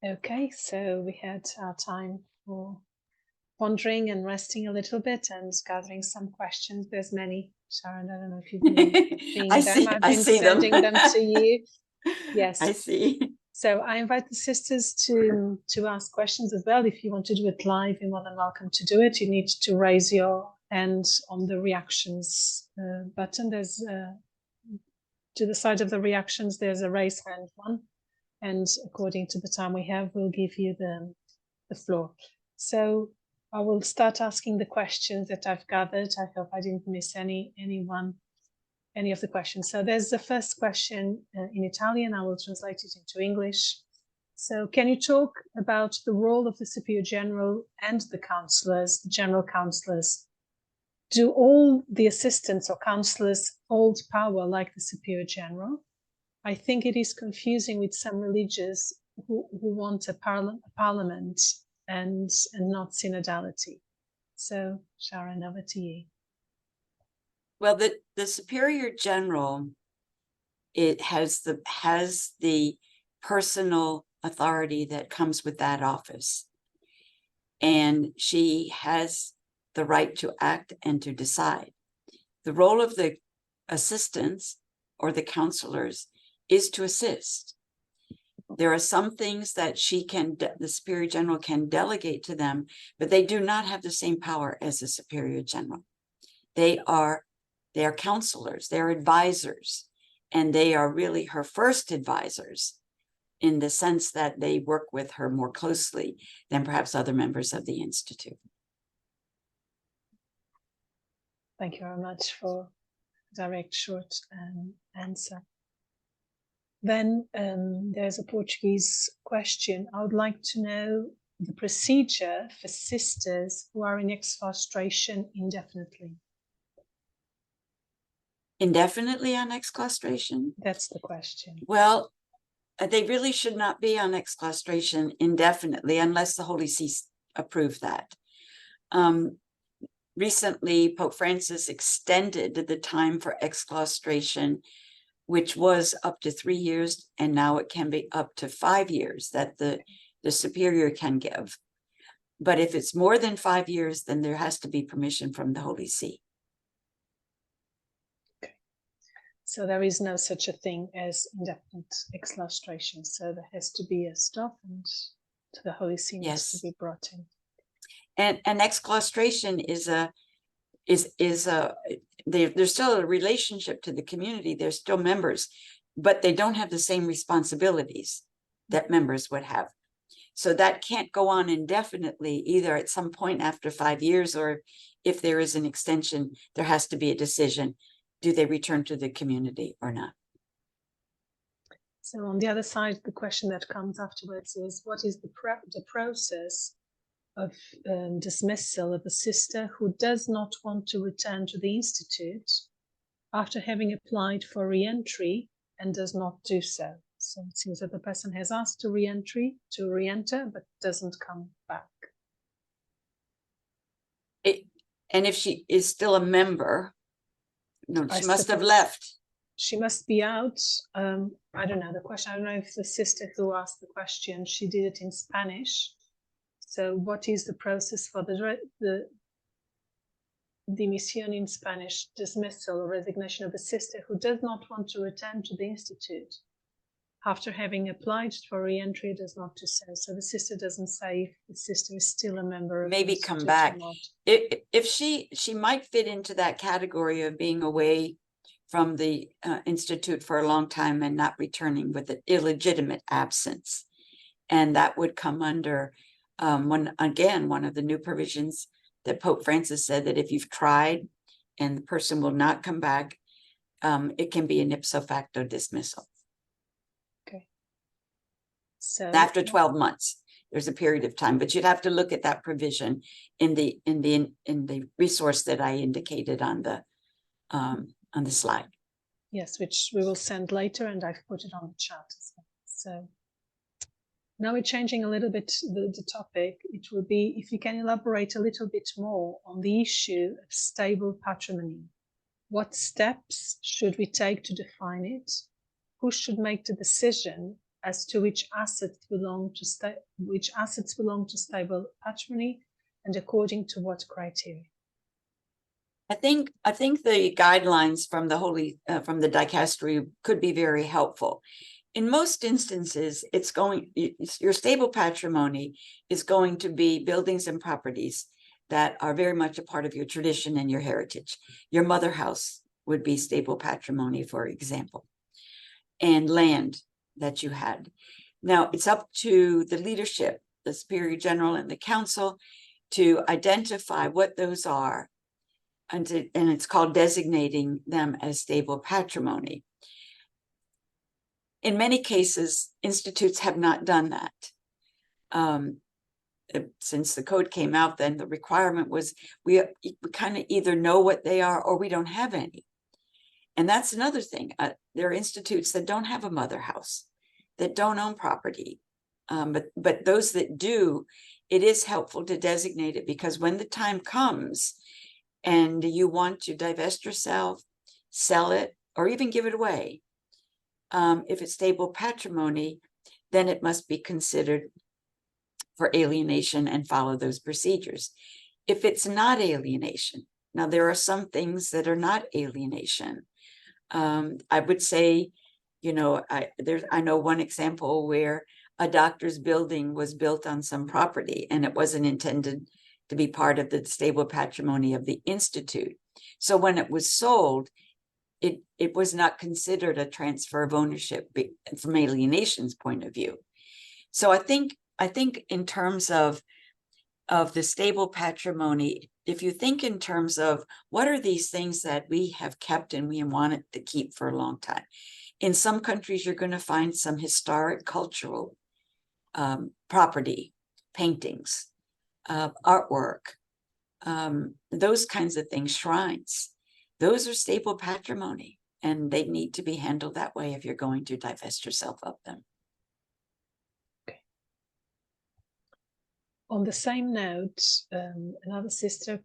Okay, so we had our time for pondering and resting a little bit and gathering some questions. There's many, Sharon. I don't know if you've been seeing them. I've been sending them to you. Yes. I see. So I invite the sisters to ask questions as well. If you want to do it live, you're more than welcome to do it. You need to raise your hand on the reactions button. There's to the side of the reactions, there's a raise hand one. And according to the time we have, we'll give you the floor. So I will start asking the questions that I've gathered. I hope I didn't miss any of the questions. So there's the first question in Italian. I will translate it into English. So can you talk about the role of the Superior General and the counselors, the general counselors? Do all the assistants or counselors hold power like the Superior General? I think it is confusing with some religious who want a parliament and not synodality. So Sharon, over to you. Well, the Superior General, it has the personal authority that comes with that office. And she has the right to act and to decide. The role of the assistants or the counselors is to assist. There are some things that the Superior General can delegate to them, but they do not have the same power as the Superior General. They are counselors, they're advisors, and they are really her first advisors in the sense that they work with her more closely than perhaps other members of the Institute. Thank you very much for direct, short answer. Then there's a Portuguese question. I would like to know the procedure for sisters who are in exclaustration indefinitely. Indefinitely on exclaustration? That's the question. Well, they really should not be on exclaustration indefinitely unless the Holy See approved that. Recently, Pope Francis extended the time for exclaustration, which was up to 3 years, and now it can be up to 5 years that the superior can give. But if it's more than 5 years, then there has to be permission from the Holy See. Okay. So there is no such a thing as indefinite exclaustration. So there has to be a stop, and to the Holy See needs to be brought in. And exclaustration there's still a relationship to the community. They're still members, but they don't have the same responsibilities that members would have. So that can't go on indefinitely, either at some point after 5 years, or if there is an extension, there has to be a decision. Do they return to the community or not? So on the other side, the question that comes afterwards is, what is the process of dismissal of a sister who does not want to return to the Institute after having applied for re-entry and does not do so? So it seems that the person has asked to re-enter, but doesn't come back. And if she is still a member, no, she must have left. She must be out. I don't know the question. I don't know if the sister who asked the question, she did it in Spanish. So what is the process for the dimisión in Spanish, dismissal or resignation of a sister who does not want to return to the Institute after having applied for re-entry, does not do so? So the sister doesn't say if the sister is still a member of maybe the come back. If she might fit into that category of being away from the Institute for a long time and not returning with an illegitimate absence. And that would come under one of the new provisions that Pope Francis said, that if you've tried and the person will not come back, it can be an ipso facto dismissal. Okay. So after 12 months, there's a period of time, but you'd have to look at that provision in the resource that I indicated on the slide. Yes, which we will send later, and I've put it on the chat as well. So now we're changing a little bit the topic. It will be if you can elaborate a little bit more on the issue of stable patrimony. What steps should we take to define it? Who should make the decision as to which assets belong to stable patrimony and according to what criteria? I think the guidelines from the from the dicastery could be very helpful. In most instances, your stable patrimony is going to be buildings and properties that are very much a part of your tradition and your heritage. Your mother house would be stable patrimony, for example, and land that you had. Now, it's up to the leadership, the Superior General and the Council, to identify what those are, and it's called designating them as stable patrimony. In many cases, institutes have not done that. Since the code came out, then the requirement was we kind of either know what they are or we don't have any. And that's another thing. There are institutes that don't have a mother house, that don't own property. But those that do, it is helpful to designate it, because when the time comes and you want to divest yourself, sell it, or even give it away, if it's stable patrimony, then it must be considered for alienation and follow those procedures. If it's not alienation, now there are some things that are not alienation. I would say, I know one example where a doctor's building was built on some property and it wasn't intended to be part of the stable patrimony of the institute. So when it was sold, it was not considered a transfer of ownership from alienation's point of view. So I think in terms of the stable patrimony, if you think in terms of what are these things that we have kept and we wanted to keep for a long time. In some countries, you're going to find some historic cultural property, paintings, artwork, those kinds of things, shrines. Those are stable patrimony, and they need to be handled that way if you're going to divest yourself of them. Okay. On the same note, another sister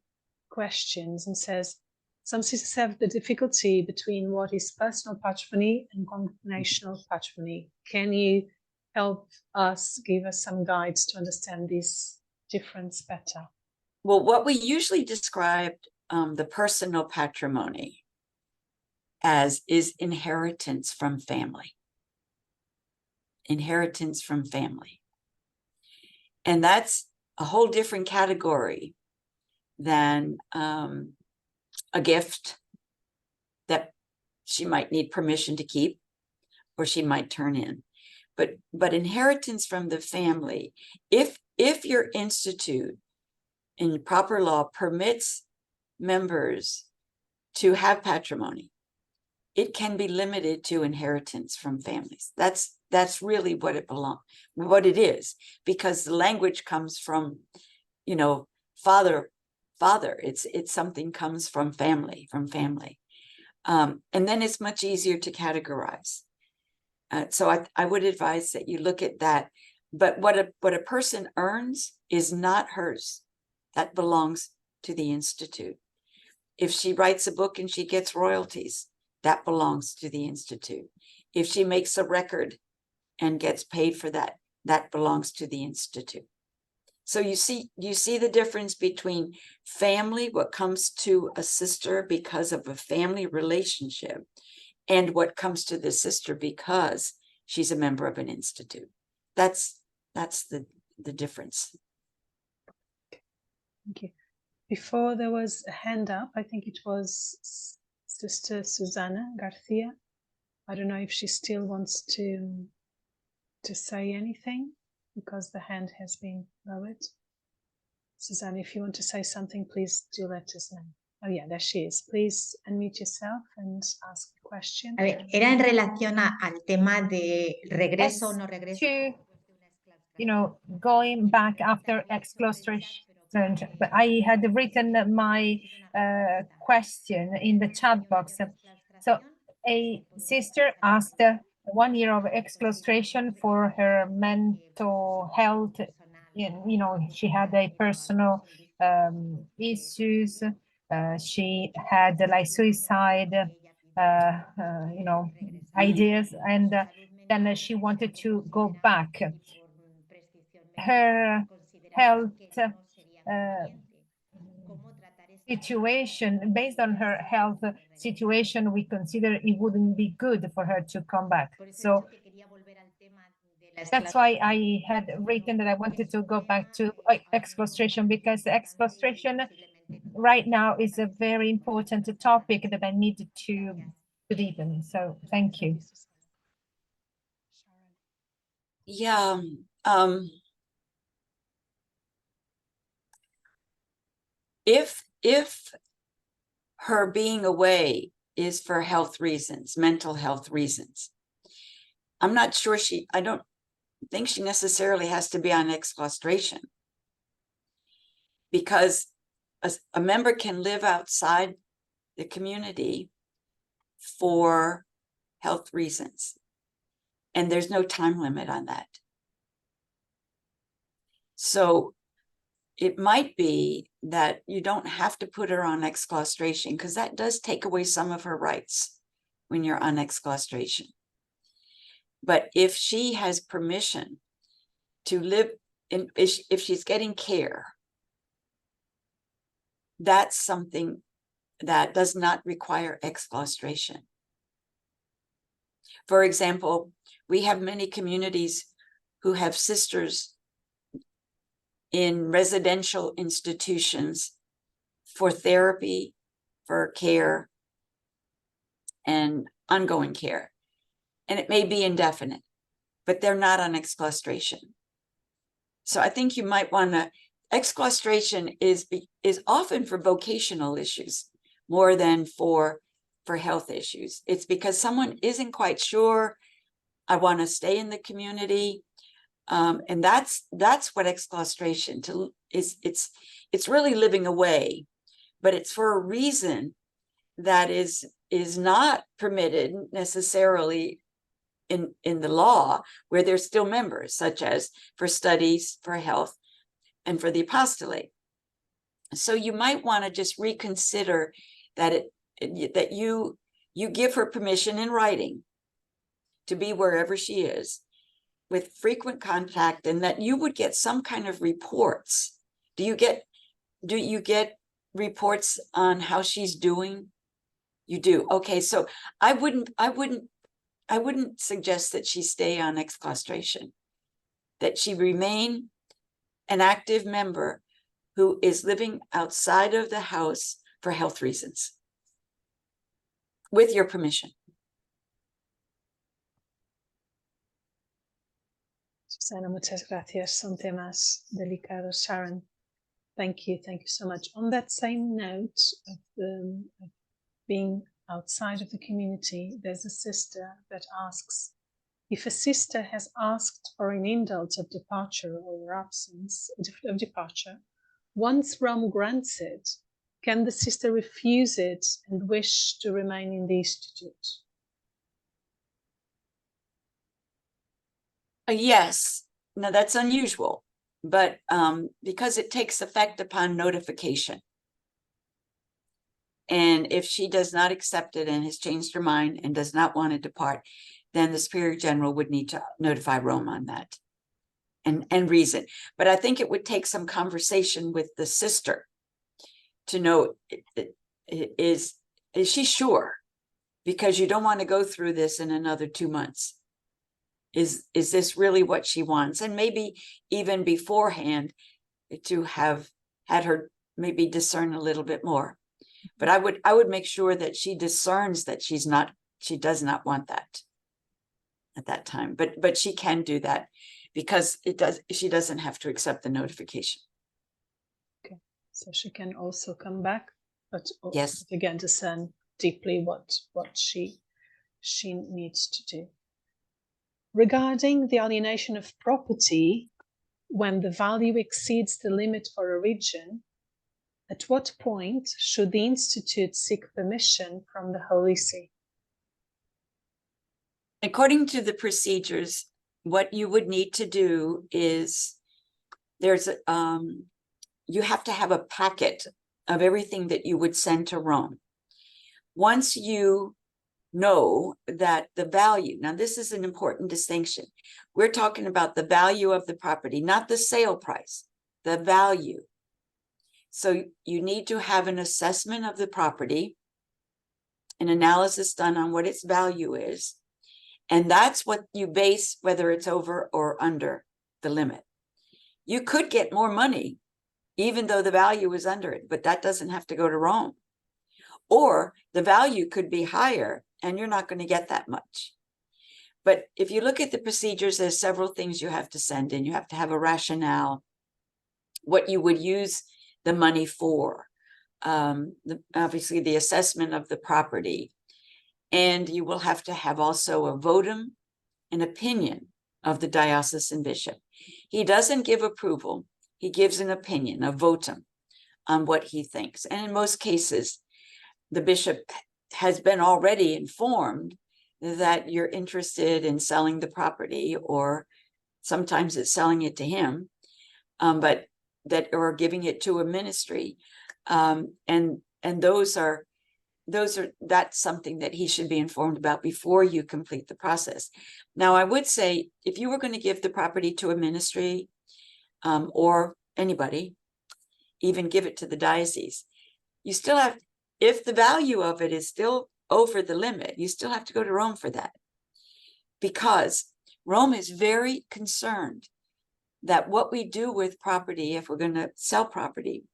questions and says, some sisters have the difficulty between what is personal patrimony and congregational patrimony. Can you help us, give us some guides to understand this difference better? Well, what we usually described the personal patrimony as is inheritance from family. Inheritance from family. And that's a whole different category than a gift that she might need permission to keep or she might turn in. But inheritance from the family, if your institute in proper law permits members to have patrimony, it can be limited to inheritance from families. That's really what it is, because the language comes from, father. It's something comes from family, and then it's much easier to categorize. So I would advise that you look at that. But what a person earns is not hers. That belongs to the institute. If she writes a book and she gets royalties, that belongs to the institute. If she makes a record and gets paid for that, that belongs to the institute. So you see the difference between family, what comes to a sister because of a family relationship, and what comes to the sister because she's a member of an institute. That's the difference. Thank you. Before there was a hand up, I think it was Sister Susana Garcia. I don't know if she still wants to say anything, because the hand has been lowered. Susana, if you want to say something, please do let us know. Oh yeah, there she is. Please unmute yourself and ask the question. A ver, era en relación al tema de regreso o no regreso. Going back after exclustration, but I had written my question in the chat box. So a sister asked 1 year of exclustration for her mental health. She had a personal issues. She had like suicide, ideas, and then she wanted to go back. Her health situation, based on her health situation, we consider it wouldn't be good for her to come back. So that's why I had written that I wanted to go back to exclustration, because exclustration right now is a very important topic that I need to deepen. So thank you. Yeah. If her being away is for health reasons, mental health reasons, I'm not sure I don't think she necessarily has to be on exclustration, because a member can live outside the community for health reasons, and there's no time limit on that. So it might be that you don't have to put her on exclustration, because that does take away some of her rights when you're on exclustration. But if she has permission to live in, if she's getting care, that's something that does not require exclustration. For example, we have many communities who have sisters in residential institutions for therapy, for care, and ongoing care. And it may be indefinite, but they're not on exclustration. So I think you might want to, exclustration is often for vocational issues more than for health issues. It's because someone isn't quite sure, I want to stay in the community. And that's what exclustration is. It's really living away, but it's for a reason that is not permitted necessarily in the law, where they're still members, such as for studies, for health, and for the apostolate. So you might want to just reconsider that that you give her permission in writing to be wherever she is, with frequent contact, and that you would get some kind of reports. Do you get reports on how she's doing? You do. Okay, so I wouldn't suggest that she stay on exclustration, that she remain an active member who is living outside of the house for health reasons, with your permission. Susana, muchas gracias. Son temas delicados, Sharon. Thank you so much. On that same note of being outside of the community, there's a sister that asks, if a sister has asked for an indult of departure or absence of departure, once Rome grants it, can the sister refuse it and wish to remain in the institute? Yes. Now that's unusual, but because it takes effect upon notification. And if she does not accept it and has changed her mind and does not want to depart, then the Superior General would need to notify Rome on that and reason. But I think it would take some conversation with the sister to know, is she sure? Because you don't want to go through this in another 2 months. Is this really what she wants? And maybe even beforehand to have had her maybe discern a little bit more. But I would make sure that she discerns that she does not want that at that time. But she can do that, because she doesn't have to accept the notification. Okay, so she can also come back, but yes, again discern deeply what she needs to do. Regarding the alienation of property, when the value exceeds the limit for a region, at what point should the Institute seek permission from the Holy See? According to the procedures, what you would need to do is you have to have a packet of everything that you would send to Rome. Once you know that the value, now this is an important distinction. We're talking about the value of the property, not the sale price, the value. So you need to have an assessment of the property, an analysis done on what its value is. And that's what you base whether it's over or under the limit. You could get more money, even though the value is under it, but that doesn't have to go to Rome. Or the value could be higher and you're not going to get that much. But if you look at the procedures, there's several things you have to send in. You have to have a rationale, what you would use the money for, obviously the assessment of the property. And you will have to have also a votum, an opinion of the diocesan bishop. He doesn't give approval. He gives an opinion, a votum on what he thinks. And in most cases, the bishop has been already informed that you're interested in selling the property, or sometimes it's selling it to him, but that, or giving it to a ministry. And that's something that he should be informed about before you complete the process. Now, I would say if you were going to give the property to a ministry, or anybody, even give it to the diocese, you still have, if the value of it is still over the limit, you still have to go to Rome for that, because Rome is very concerned that what we do with property, if we're going to sell property,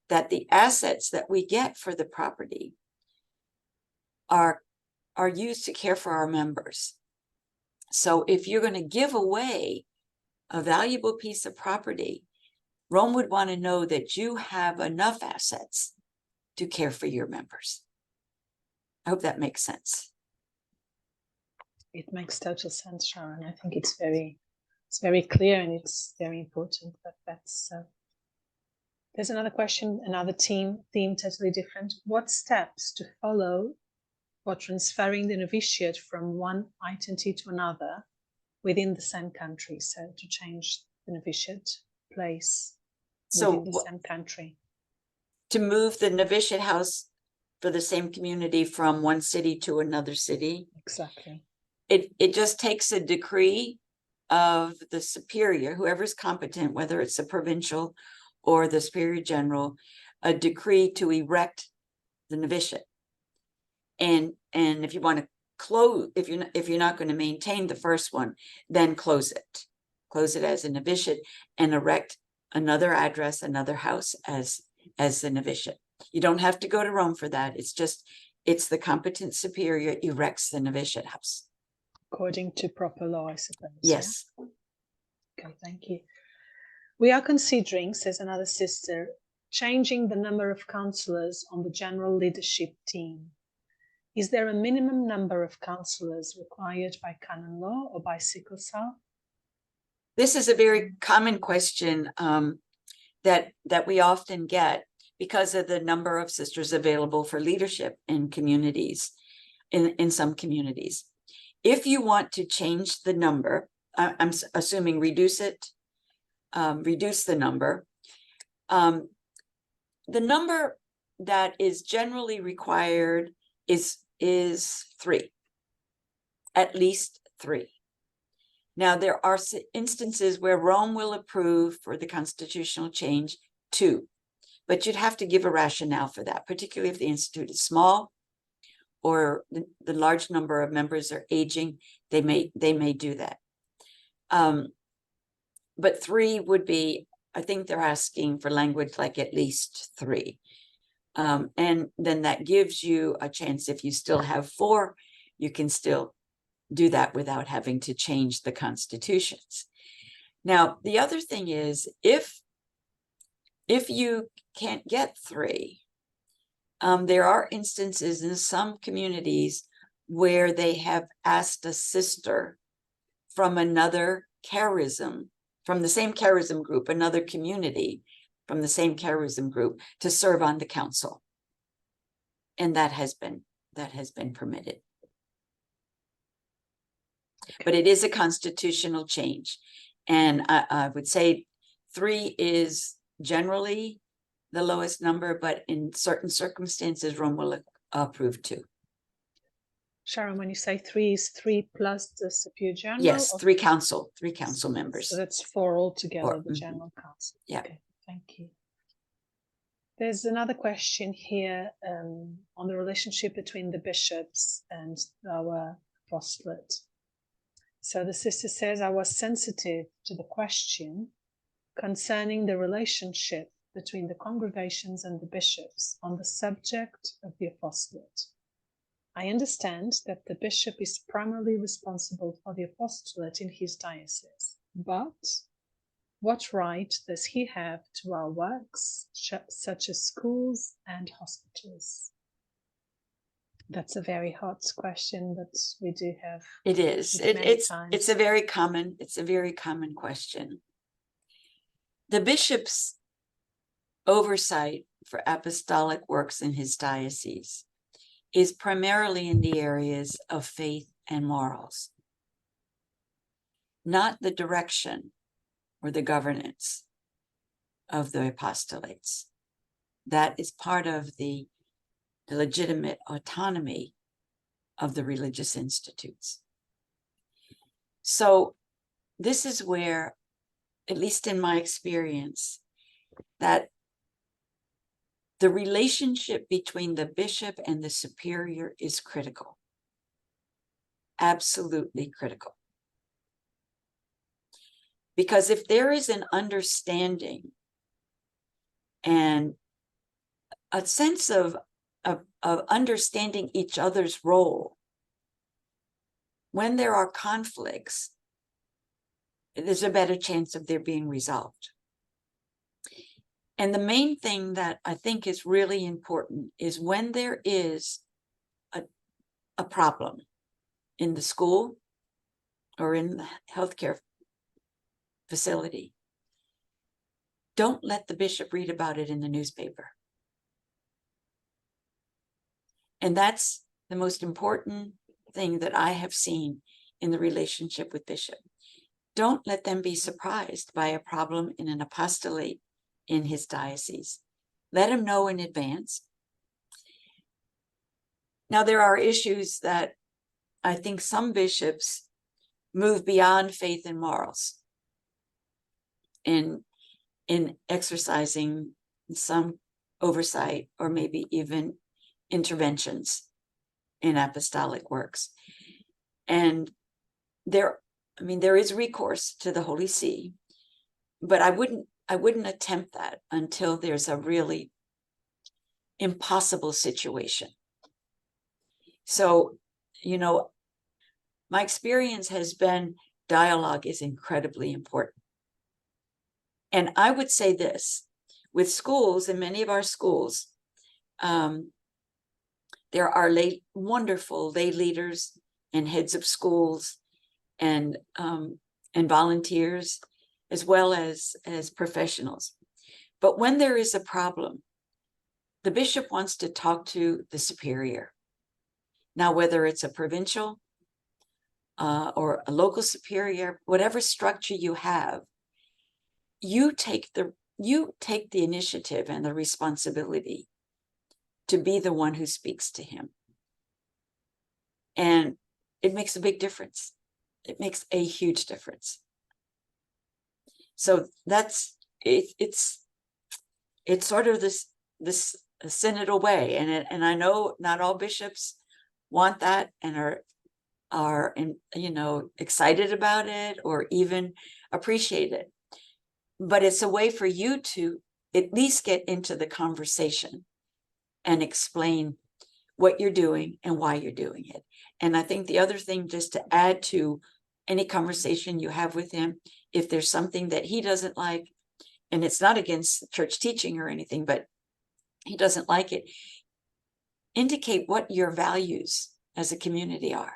that the assets that we get for the property are used to care for our members. So if you're going to give away a valuable piece of property, Rome would want to know that you have enough assets to care for your members. I hope that makes sense. It makes total sense, Sharon. I think it's very clear and it's very important that that's. There's another question, another theme totally different. What steps to follow for transferring the novitiate from one entity to another within the same country? So to change the novitiate place within the same country. To move the novitiate house for the same community from one city to another city. Exactly. It just takes a decree of the superior, whoever's competent, whether it's a provincial or the superior general, a decree to erect the novitiate. And if you want to close, if you're not going to maintain the first one, then close it as a novitiate and erect another address, another house as the novitiate. You don't have to go to Rome for that. It's the competent superior erects the novitiate house. According to proper law, I suppose. Yes. Yeah? Okay, thank you. We are considering, says another sister, changing the number of counselors on the general leadership team. Is there a minimum number of counselors required by canon law or by sickle cell? This is a very common question that we often get because of the number of sisters available for leadership in communities, in some communities. If you want to change the number, I'm assuming reduce the number. The number that is generally required is 3, at least 3. Now, there are instances where Rome will approve for the constitutional change 2, but you'd have to give a rationale for that, particularly if the institute is small or the large number of members are aging. They may do that. But 3 would be, I think they're asking for language like at least 3. And then that gives you a chance. If you still have 4, you can still do that without having to change the constitutions. Now, the other thing is, if you can't get 3, there are instances in some communities where they have asked a sister from another charism, from the same charism group, another community from the same charism group, to serve on the council. And that has been permitted. But it is a constitutional change. And I would say 3 is generally the lowest number, but in certain circumstances, Rome will approve 2. Sharon, when you say three, is 3 plus the Superior General? Yes, or- three council members. So that's 4 altogether, the Mhm. General Council. Yeah. Okay, thank you. There's another question here on the relationship between the bishops and our apostolate. So the sister says, I was sensitive to the question concerning the relationship between the congregations and the bishops on the subject of the apostolate. I understand that the bishop is primarily responsible for the apostolate in his diocese, but what right does he have to our works, such as schools and hospitals? That's a very hot question, but we do have. It is. It's a very common question. The bishop's oversight for apostolic works in his diocese is primarily in the areas of faith and morals, not the direction or the governance of the apostolates. That is part of the legitimate autonomy of the religious institutes. So this is where, at least in my experience, that the relationship between the bishop and the superior is critical. Absolutely critical. Because if there is an understanding and a sense of understanding each other's role, when there are conflicts, there's a better chance of their being resolved. And the main thing that I think is really important is when there is a problem in the school or in the healthcare facility, don't let the bishop read about it in the newspaper. And that's the most important thing that I have seen in the relationship with bishop. Don't let them be surprised by a problem in an apostolate in his diocese. Let him know in advance. Now, there are issues that I think some bishops move beyond faith and morals in exercising some oversight or maybe even interventions in apostolic works. And there is recourse to the Holy See, but I wouldn't attempt that until there's a really impossible situation. So, my experience has been dialogue is incredibly important. And I would say this, with schools, in many of our schools, there are wonderful lay leaders and heads of schools and volunteers, as well as professionals. But when there is a problem, the bishop wants to talk to the superior. Now, whether it's a provincial or a local superior, whatever structure you have, you take the initiative and the responsibility to be the one who speaks to him. And it makes a big difference. It makes a huge difference. So that's it's sort of this synodal way, and I know not all bishops want that and are excited about it or even appreciate it. But it's a way for you to at least get into the conversation and explain what you're doing and why you're doing it. And I think the other thing, just to add to any conversation you have with him, if there's something that he doesn't like, and it's not against church teaching or anything, but he doesn't like it, indicate what your values as a community are.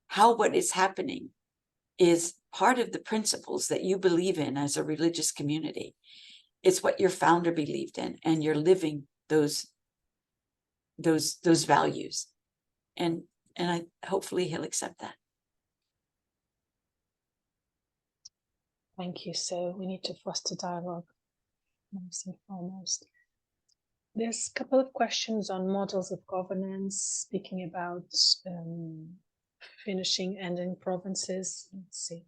How what is happening is part of the principles that you believe in as a religious community. It's what your founder believed in, and you're living those values. And I hopefully he'll accept that. Thank you. So we need to foster dialogue, most and foremost. There's a couple of questions on models of governance, speaking about finishing, ending provinces. Let's see.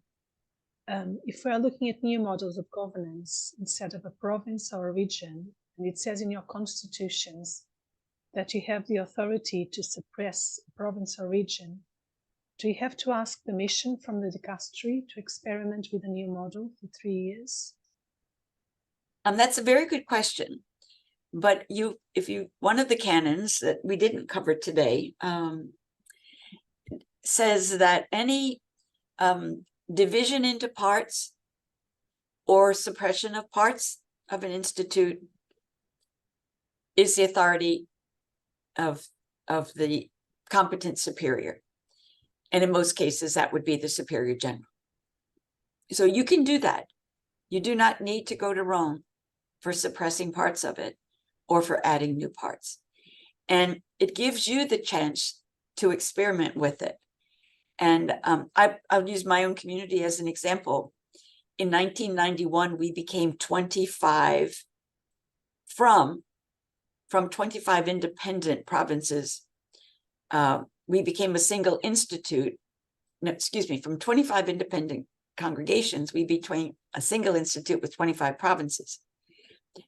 If we are looking at new models of governance instead of a province or a region, and it says in your constitutions that you have the authority to suppress a province or region, do you have to ask permission from the dicastery to experiment with a new model for 3 years? That's a very good question. But one of the canons that we didn't cover today says that any division into parts or suppression of parts of an institute is the authority of the competent superior. And in most cases, that would be the superior general. So you can do that. You do not need to go to Rome for suppressing parts of it or for adding new parts. And it gives you the chance to experiment with it. And I'll use my own community as an example. In 1991, we became 25 from 25 independent provinces. We became a single institute. No, excuse me, from 25 independent congregations, we became a single institute with 25 provinces.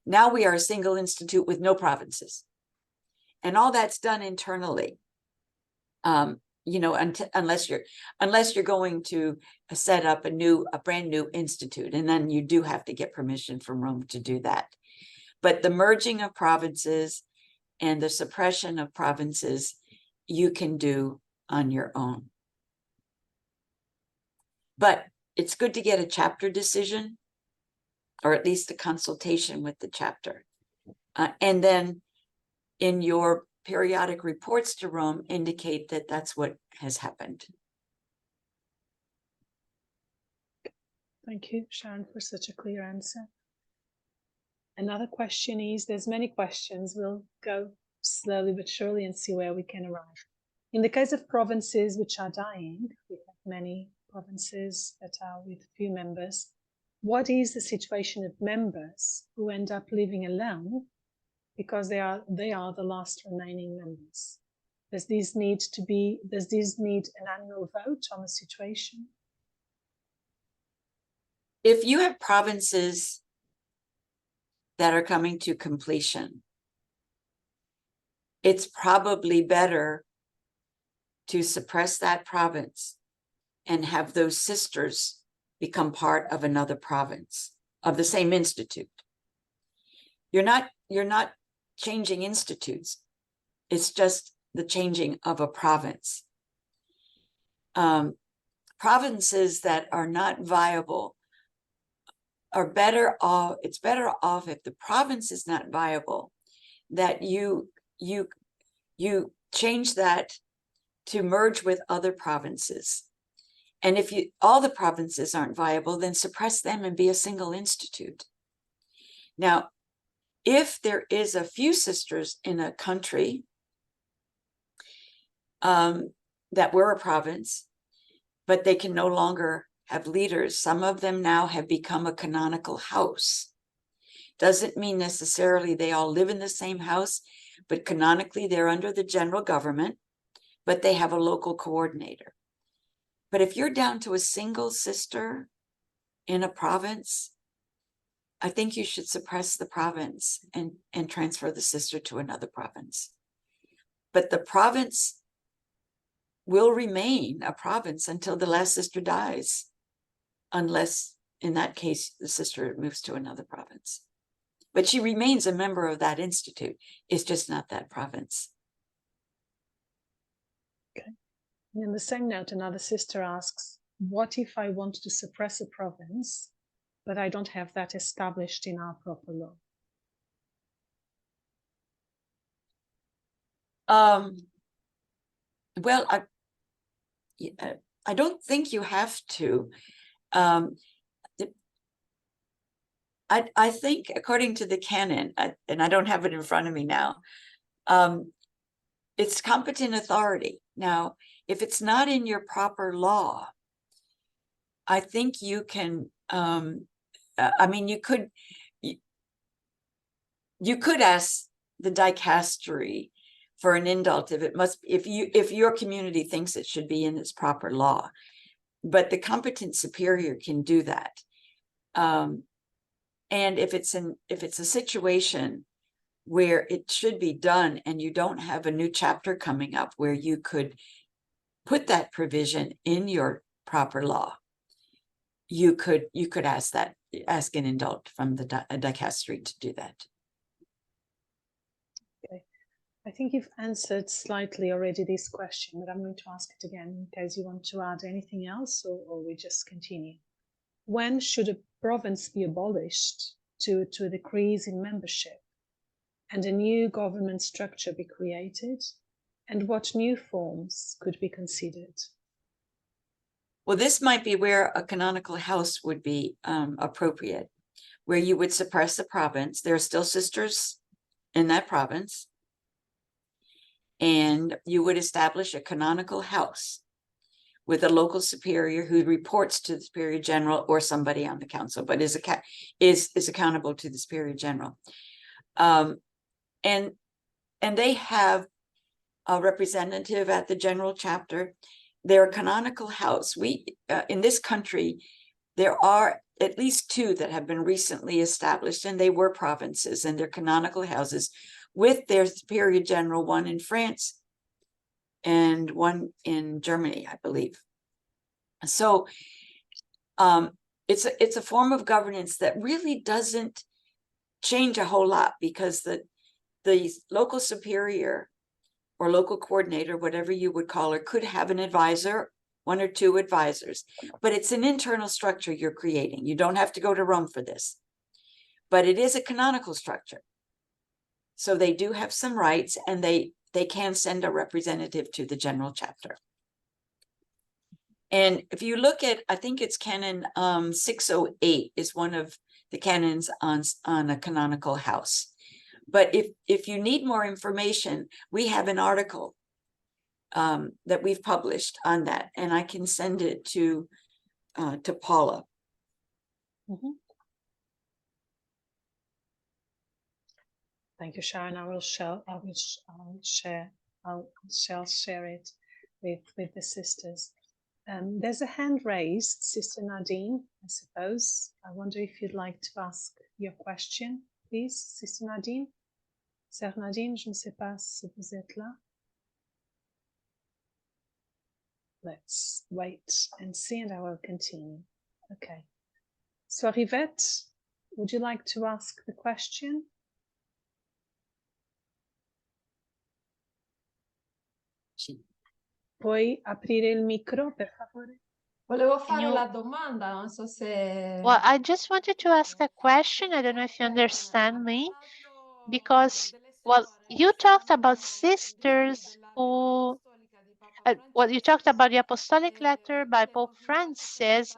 Now we are a single institute with no provinces. And all that's done internally. You know, unless you're going to set up a brand new institute, and then you do have to get permission from Rome to do that. But the merging of provinces and the suppression of provinces, you can do on your own. But it's good to get a chapter decision, or at least a consultation with the chapter. And then in your periodic reports to Rome, indicate that that's what has happened. Thank you, Sharon, for such a clear answer. Another question is, there's many questions. We'll go slowly but surely and see where we can arrive. In the case of provinces which are dying, we have many provinces that are with few members. What is the situation of members who end up living alone because they are the last remaining members? Does this need an annual vote on the situation? If you have provinces that are coming to completion, it's probably better to suppress that province and have those sisters become part of another province of the same institute. You're not changing institutes. It's just the changing of a province. Provinces that are not viable are better off. It's better off if the province is not viable, that you change that to merge with other provinces. And if all the provinces aren't viable, then suppress them and be a single institute. Now, if there is a few sisters in a country that were a province, but they can no longer have leaders, some of them now have become a canonical house. Doesn't mean necessarily they all live in the same house, but canonically they're under the general government, but they have a local coordinator. But if you're down to a single sister in a province, I think you should suppress the province and transfer the sister to another province. But the province will remain a province until the last sister dies, unless in that case, the sister moves to another province. But she remains a member of that institute. It's just not that province. Okay. And in the same note, another sister asks, what if I want to suppress a province, but I don't have that established in our proper law? Well, I don't think you have to. I think according to the canon, and I don't have it in front of me now, it's competent authority. Now, if it's not in your proper law, I think you can, I mean, you could ask the dicastery for an indultive. It must, if your community thinks it should be in its proper law, but the competent superior can do that. And if it's a situation where it should be done and you don't have a new chapter coming up where you could put that provision in your proper law, you could ask an indult from the dicastery to do that. Okay. I think you've answered slightly already this question, but I'm going to ask it again in case you want to add anything else, or we just continue. When should a province be abolished to a decrease in membership and a new government structure be created? And what new forms could be considered? Well, this might be where a canonical house would be appropriate, where you would suppress the province. There are still sisters in that province, and you would establish a canonical house with a local superior who reports to the superior general or somebody on the council, but is accountable to the superior general. And they have a representative at the general chapter. They're a canonical house. In this country, there are at least 2 that have been recently established, and they were provinces, and they're canonical houses with their superior general, one in France and one in Germany, I believe. So it's a form of governance that really doesn't change a whole lot, because the local superior or local coordinator, whatever you would call her, could have an advisor, 1 or 2 advisors, but it's an internal structure you're creating. You don't have to go to Rome for this, but it is a canonical structure. So they do have some rights, and they can send a representative to the general chapter. And if you look at, I think it's Canon 608 is one of the canons on a canonical house. But if you need more information, we have an article that we've published on that, and I can send it to Paula. Mm-hmm. Thank you, Sharon. I will share it with the sisters. There's a hand raised, Sister Nadine, I suppose. I wonder if you'd like to ask your question, please, Sister Nadine. Sœur Nadine, je ne sais pas si vous êtes là. Let's wait and see, and I will continue. Okay. So, Yvette, would you like to ask the question? Puoi aprire il micro, per favore? Volevo fare la domanda, non so se... Well, I just wanted to ask a question. I don't know if you understand me, because, well, you talked about sisters who, well, you talked about the apostolic letter by Pope Francis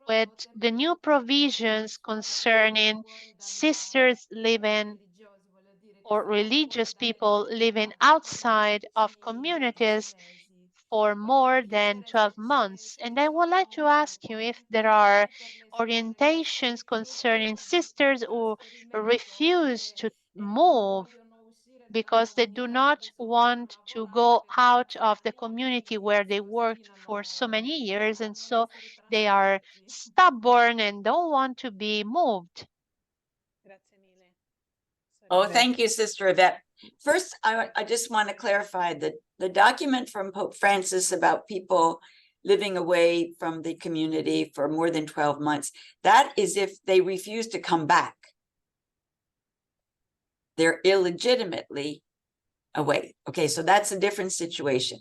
with the new provisions concerning sisters living, or religious people living outside of communities for more than 12 months. And I would like to ask you if there are orientations concerning sisters who refuse to move because they do not want to go out of the community where they worked for so many years, and so they are stubborn and don't want to be moved. Oh, thank you, Sister Yvette. First, I just want to clarify that the document from Pope Francis about people living away from the community for more than 12 months, that is if they refuse to come back. They're illegitimately away. Okay, so that's a different situation.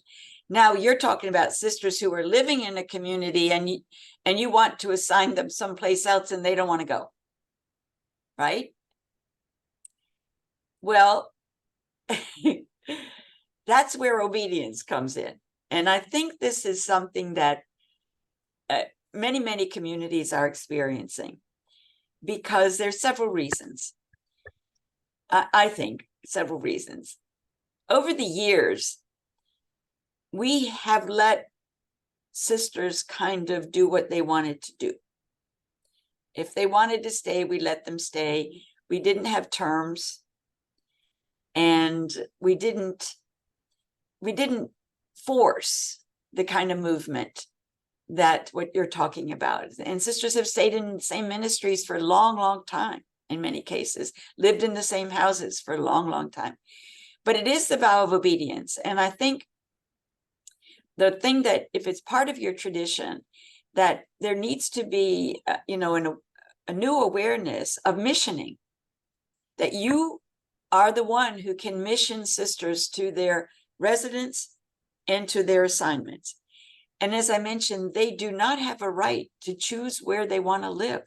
Now you're talking about sisters who are living in a community, and you want to assign them someplace else and they don't want to go, right? Well, that's where obedience comes in. And I think this is something that many communities are experiencing, because there's several reasons. I think several reasons. Over the years, we have let sisters kind of do what they wanted to do. If they wanted to stay, we let them stay. We didn't have terms. And we didn't force the kind of movement that what you're talking about. And sisters have stayed in the same ministries for a long, long time, in many cases, lived in the same houses for a long, long time. But it is the vow of obedience. And I think the thing that, if it's part of your tradition, that there needs to be, a new awareness of missioning, that you are the one who can mission sisters to their residence and to their assignments. And as I mentioned, they do not have a right to choose where they want to live.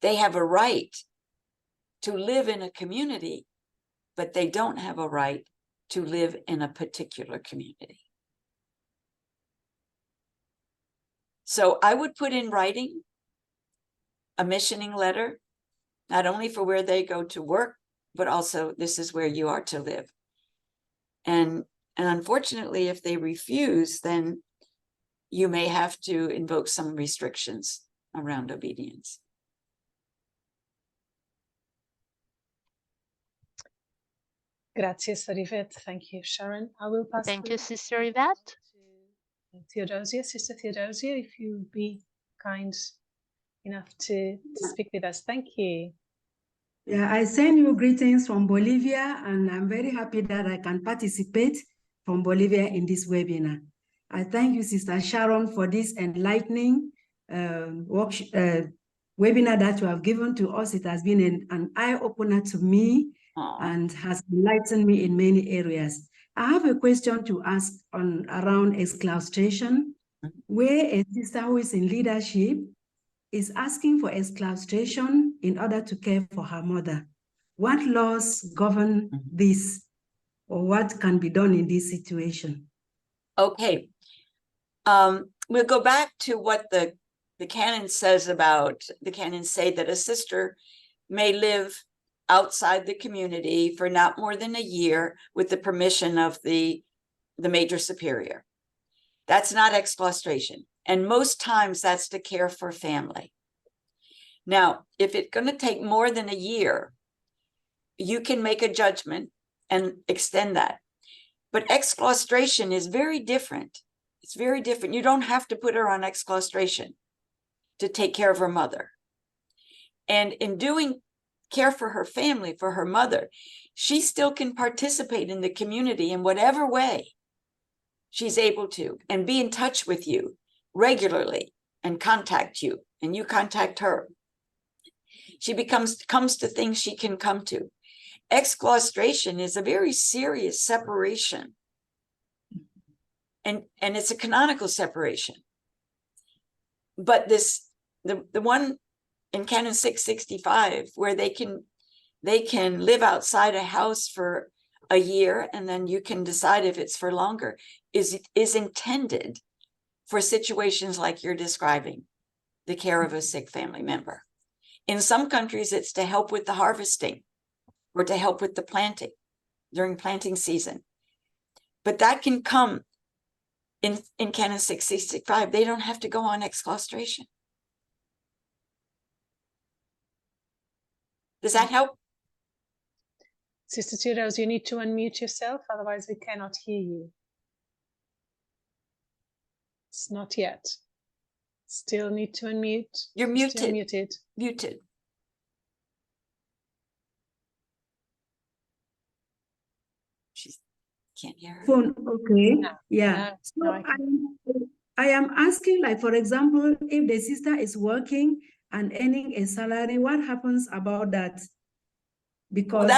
They have a right to live in a community, but they don't have a right to live in a particular community. So I would put in writing a missioning letter, not only for where they go to work, but also this is where you are to live. And unfortunately, if they refuse, then you may have to invoke some restrictions around obedience. Grazie, Sister Yvette. Thank you, Sharon. I will pass. Thank you, Sister Yvette. To Theodosia, Sister Theodosia, if you be kind enough to speak with us. Thank you. Yeah, I send you greetings from Bolivia, and I'm very happy that I can participate from Bolivia in this webinar. I thank you, Sister Sharon, for this enlightening webinar that you have given to us. It has been an eye-opener to me. Aww. And has enlightened me in many areas. I have a question to ask around exclaustration, where a sister who is in leadership is asking for exclaustration in order to care for her mother. What laws govern this, or what can be done in this situation? Okay. We'll go back to what the canon says about, the canons say that a sister may live outside the community for not more than a year with the permission of the major superior. That's not exclaustration. And most times that's to care for family. Now, if it's going to take more than a year, you can make a judgment and extend that. But exclaustration is very different. It's very different. You don't have to put her on exclaustration to take care of her mother. And in doing care for her family, for her mother, she still can participate in the community in whatever way she's able to, and be in touch with you regularly and contact you, and you contact her. She comes to things she can come to. Exclaustration is a very serious separation, and it's a canonical separation. But the one in Canon 665, where they can live outside a house for a year, and then you can decide if it's for longer, is intended for situations like you're describing, the care of a sick family member. In some countries, it's to help with the harvesting or to help with the planting during planting season. But that can come in Canon 665. They don't have to go on exclaustration. Does that help? Sister Theodosia, you need to unmute yourself, otherwise we cannot hear you. It's not yet. Still need to unmute. You're muted. Still muted. Muted. She can't hear her. Phone, okay. No, Yeah. no, I am asking, like, for example, if the sister is working and earning a salary, what happens about that? Because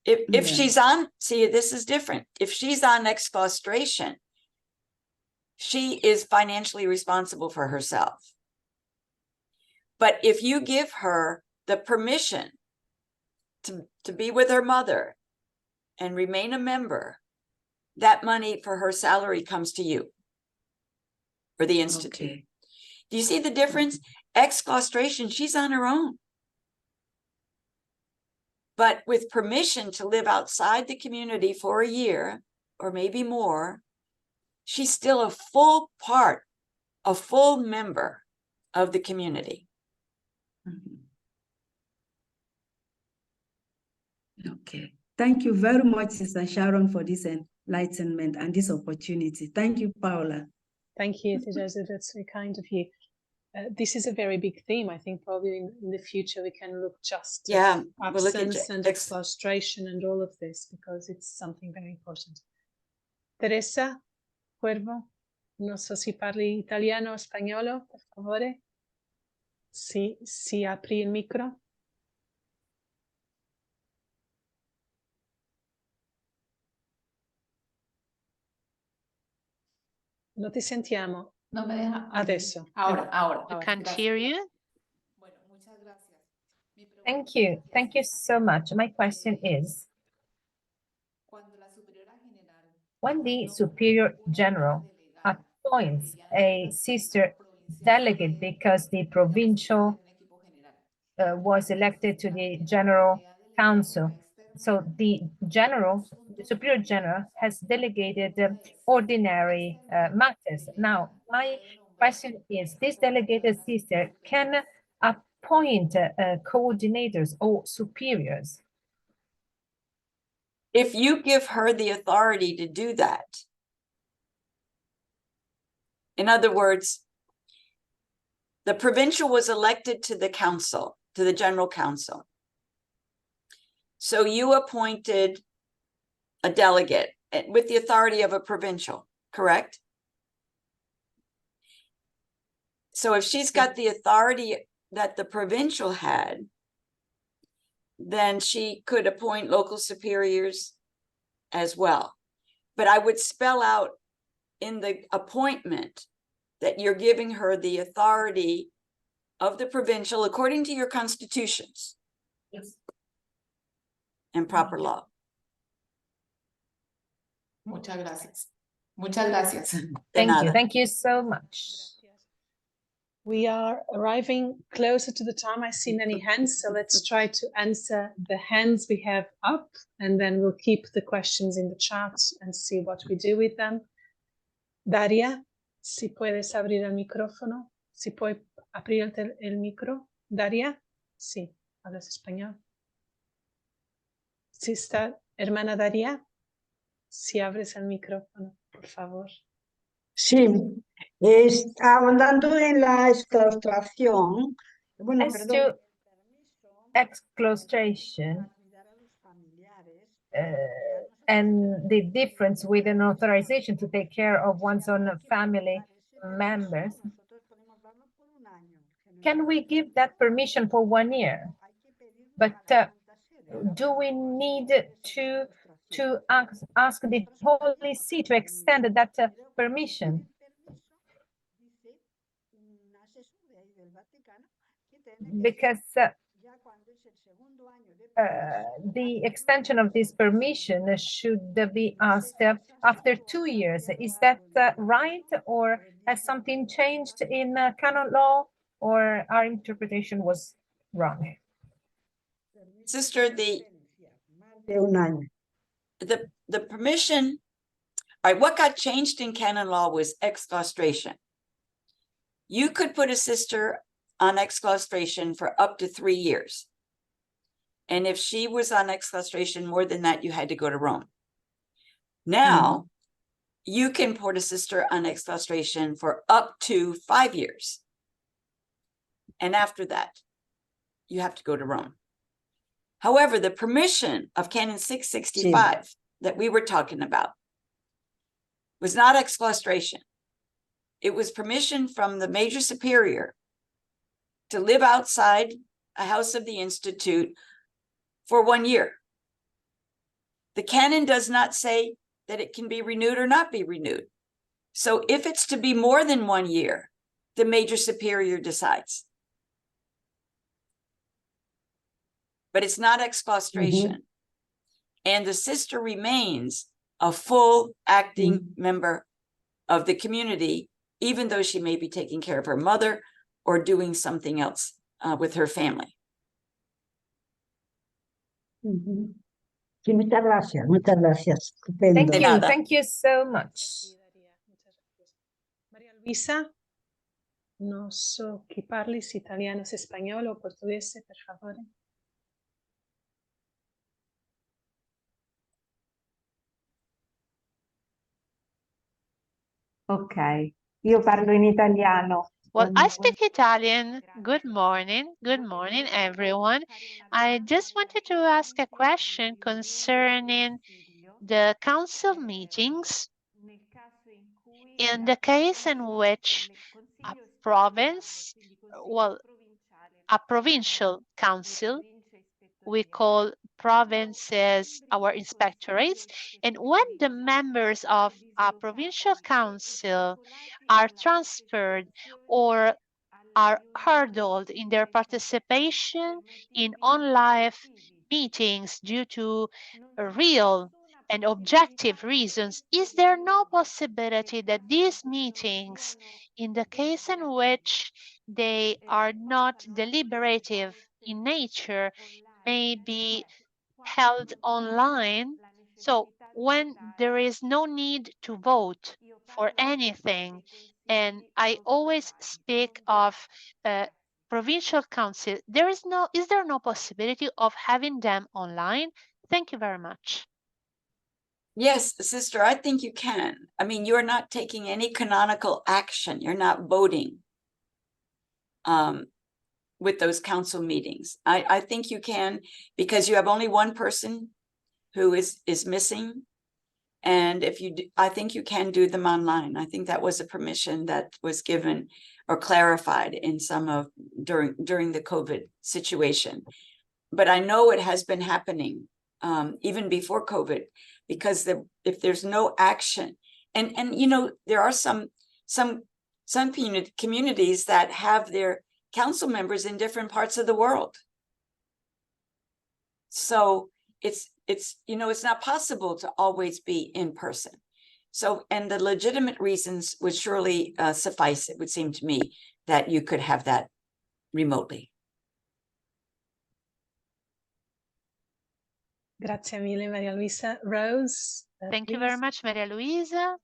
if she's on, see, this is different. If she's on exclaustration, she is financially responsible for herself. But if you give her the permission to be with her mother and remain a member, that money for her salary comes to you or the institute. Okay. Do you see the difference? Exclaustration, she's on her own. But with permission to live outside the community for a year or maybe more, she's still a full part, a full member of the community. Okay. Thank you very much, Sister Sharon, for this enlightenment and this opportunity. Thank you, Paula. Thank you, Joseph. That's very kind of you. This is a very big theme. I think probably in the future we can look just at absence and exclaustration and all of this, because it's something very important. Teresa, Cuervo, non so se parli italiano o spagnolo, per favore. Si apri il micro. No ti sentiamo. No me deja. Adesso. Ahora. We can't hear you. Thank you. Thank you so much. My question is, when the Superior General appoints a sister delegate because the provincial was elected to the General Council, so the Superior General has delegated ordinary matters. Now, my question is, this delegated sister can appoint coordinators or superiors? If you give her the authority to do that. In other words, the provincial was elected to the council, to the general council. So you appointed a delegate with the authority of a provincial, correct? So if she's got the authority that the provincial had, then she could appoint local superiors as well. But I would spell out in the appointment that you're giving her the authority of the provincial according to your constitutions. Yes. And proper law. Muchas gracias. Muchas gracias. Thank you so much. We are arriving closer to the time. I see many hands, so let's try to answer the hands we have up, and then we'll keep the questions in the chat and see what we do with them. Daria, si puedes abrir el micrófono, si puedes abrir el micro. Daria, sí, hablas español. Sister, hermana Daria, si abres el micrófono, por favor. Sí, ahondando en la exclaustración, bueno, As to exclaustration and the difference with an authorization to take care of one's own family members, can we give that permission for 1 year? But do we need to ask the Holy See to extend that permission? Because the extension of this permission should be asked after 2 years. Is that right, or has something changed in canon law, or our interpretation was wrong? Sister, the permission, all right, what got changed in canon law was exclaustration. You could put a sister on exclaustration for up to 3 years. And if she was on exclaustration more than that, you had to go to Rome. Now, you can put a sister on exclaustration for up to 5 years. And after that, you have to go to Rome. However, the permission of Canon 665 that we were talking about was not exclaustration. It was permission from the major superior to live outside a house of the institute for 1 year. The canon does not say that it can be renewed or not be renewed. So if it's to be more than 1 year, the major superior decides. But it's not exclaustration. And the sister remains a full acting member of the community, even though she may be taking care of her mother or doing something else with her family. Sí, muchas gracias, muchas gracias. Thank you so much. Maria Luisa, non so chi parli, se italiano, se spagnolo o portoghese, per favore. Ok, io parlo in italiano. Well, I speak Italian. Good morning. Good morning, everyone. I just wanted to ask a question concerning the council meetings in the case in which a province, well, a provincial council, we call provinces our inspectorates, and when the members of a provincial council are transferred or are hurdled in their participation in on-live meetings due to real and objective reasons, is there no possibility that these meetings, in the case in which they are not deliberative in nature, may be held online? So when there is no need to vote for anything, and I always speak of provincial council, is there no possibility of having them online? Thank you very much. Yes, sister, I think you can. I mean, you're not taking any canonical action. You're not voting with those council meetings. I think you can, because you have only one person who is missing. And if you do, I think you can do them online. I think that was a permission that was given or clarified in some of during the COVID situation. But I know it has been happening even before COVID, because if there's no action, and you know, there are some communities that have their council members in different parts of the world. So it's you know, it's not possible to always be in person. So, and the legitimate reasons would surely suffice, it would seem to me, that you could have that remotely. Grazie mille, Maria Luisa. Rose, Thank you very please, much, Maria Luisa.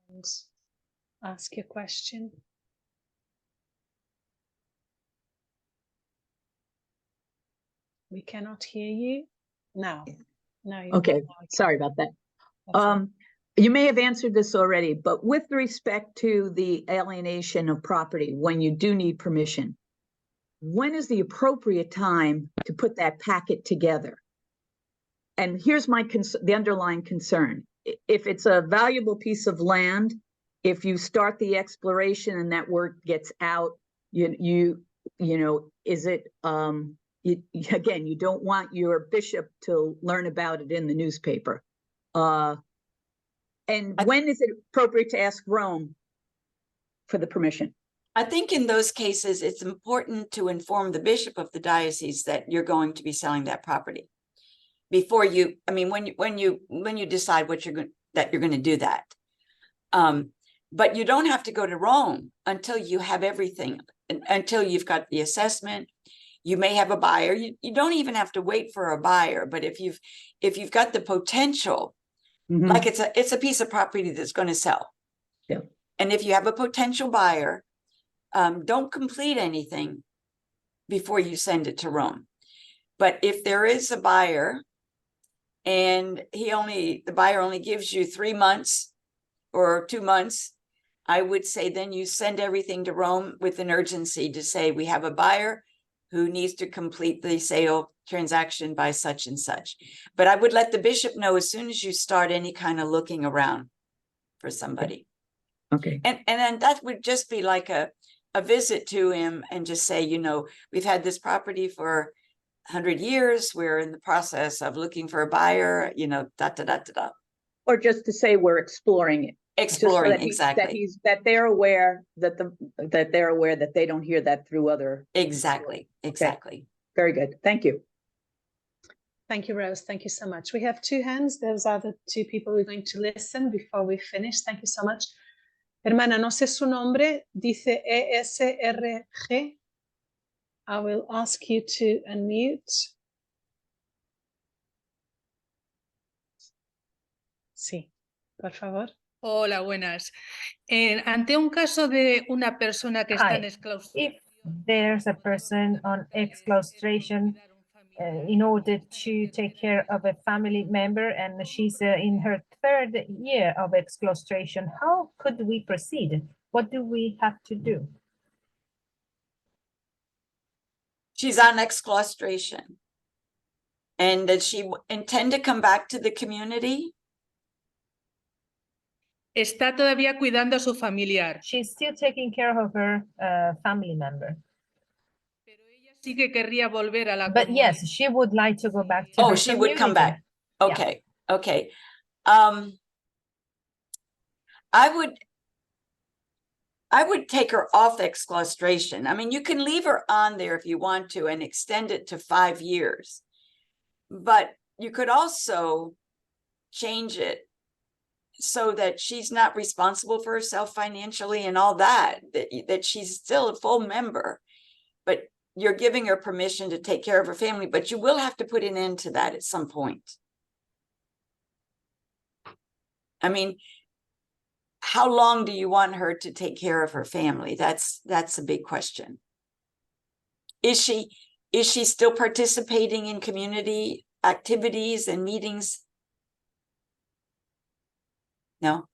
and ask your question. We cannot hear you now. No, you Okay, now we can. sorry about that. That's all. You may have answered this already, but with respect to the alienation of property, when you do need permission, when is the appropriate time to put that packet together? And here's my the underlying concern. If it's a valuable piece of land, if you start the exploration and that word gets out, you know, is it, again, you don't want your bishop to learn about it in the newspaper. And when is it appropriate to ask Rome for the permission? I think in those cases, it's important to inform the bishop of the diocese that you're going to be selling that property before you, I mean, when you decide what you're going to do that. But you don't have to go to Rome until you have everything, until you've got the assessment. You may have a buyer. You don't even have to wait for a buyer, but if you've got the potential, like it's a piece of property that's going to sell. Yeah. And if you have a potential buyer, don't complete anything before you send it to Rome. But if there is a buyer and the buyer only gives you 3 months or 2 months, I would say then you send everything to Rome with an urgency to say, we have a buyer who needs to complete the sale transaction by such and such. But I would let the bishop know as soon as you start any kind of looking around for somebody. Okay. And then that would just be like a visit to him and just say, you know, we've had this property for 100 years. We're in the process of looking for a buyer, you know, Or just to say we're exploring it. Exploring, So exactly. That they're aware that that they don't hear that through other. Exactly. Okay. Very good. Thank you. Thank you, Rose. Thank you so much. We have 2 hands. Those are the 2 people we're going to listen before we finish. Thank you so much. Hermana, no sé su nombre. Dice ESRG. I will ask you to unmute. Sí, por favor. Hola, buenas. Ante un caso de una persona que está en Hi. exclaustración, If there's a person on exclaustration in order to take care of a family member, and she's in her 3rd year of exclaustration. How could we proceed? What do we have to do? She's on exclaustration. And does she intend to come back to the community? Está todavía cuidando a su familiar, She's still taking care of her family member. pero ella sí que querría volver a la But comunidad. yes, she would like to go back to Oh, her she would come community. back. Okay, okay. I would take her off exclaustration. I mean, you can leave her on there if you want to and extend it to 5 years. But you could also change it so that she's not responsible for herself financially and all that, that she's still a full member, but you're giving her permission to take care of her family, but you will have to put an end to that at some point. I mean, how long do you want her to take care of her family? That's a big question. Is she still participating in community activities and meetings? No.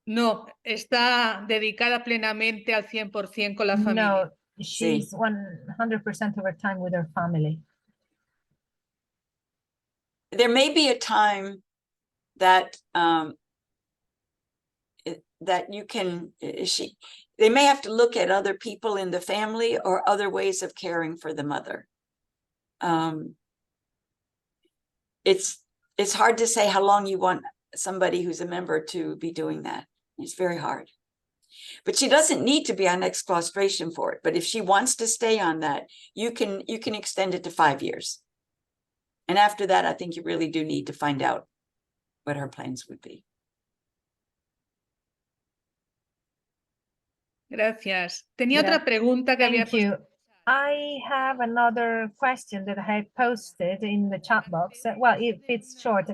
No, está dedicada plenamente al 100% con la familia. No, she's 100% of her time with her family. There may be a time that that you can, they may have to look at other people in the family or other ways of caring for the mother. It's hard to say how long you want somebody who's a member to be doing that. It's very hard. But she doesn't need to be on exclaustration for it. But if she wants to stay on that, you can extend it to 5 years. And after that, I think you really do need to find out what her plans would be. Gracias. Tenía otra pregunta que había Thank you. I have another question that I posted in the chat box. Well, if it's short,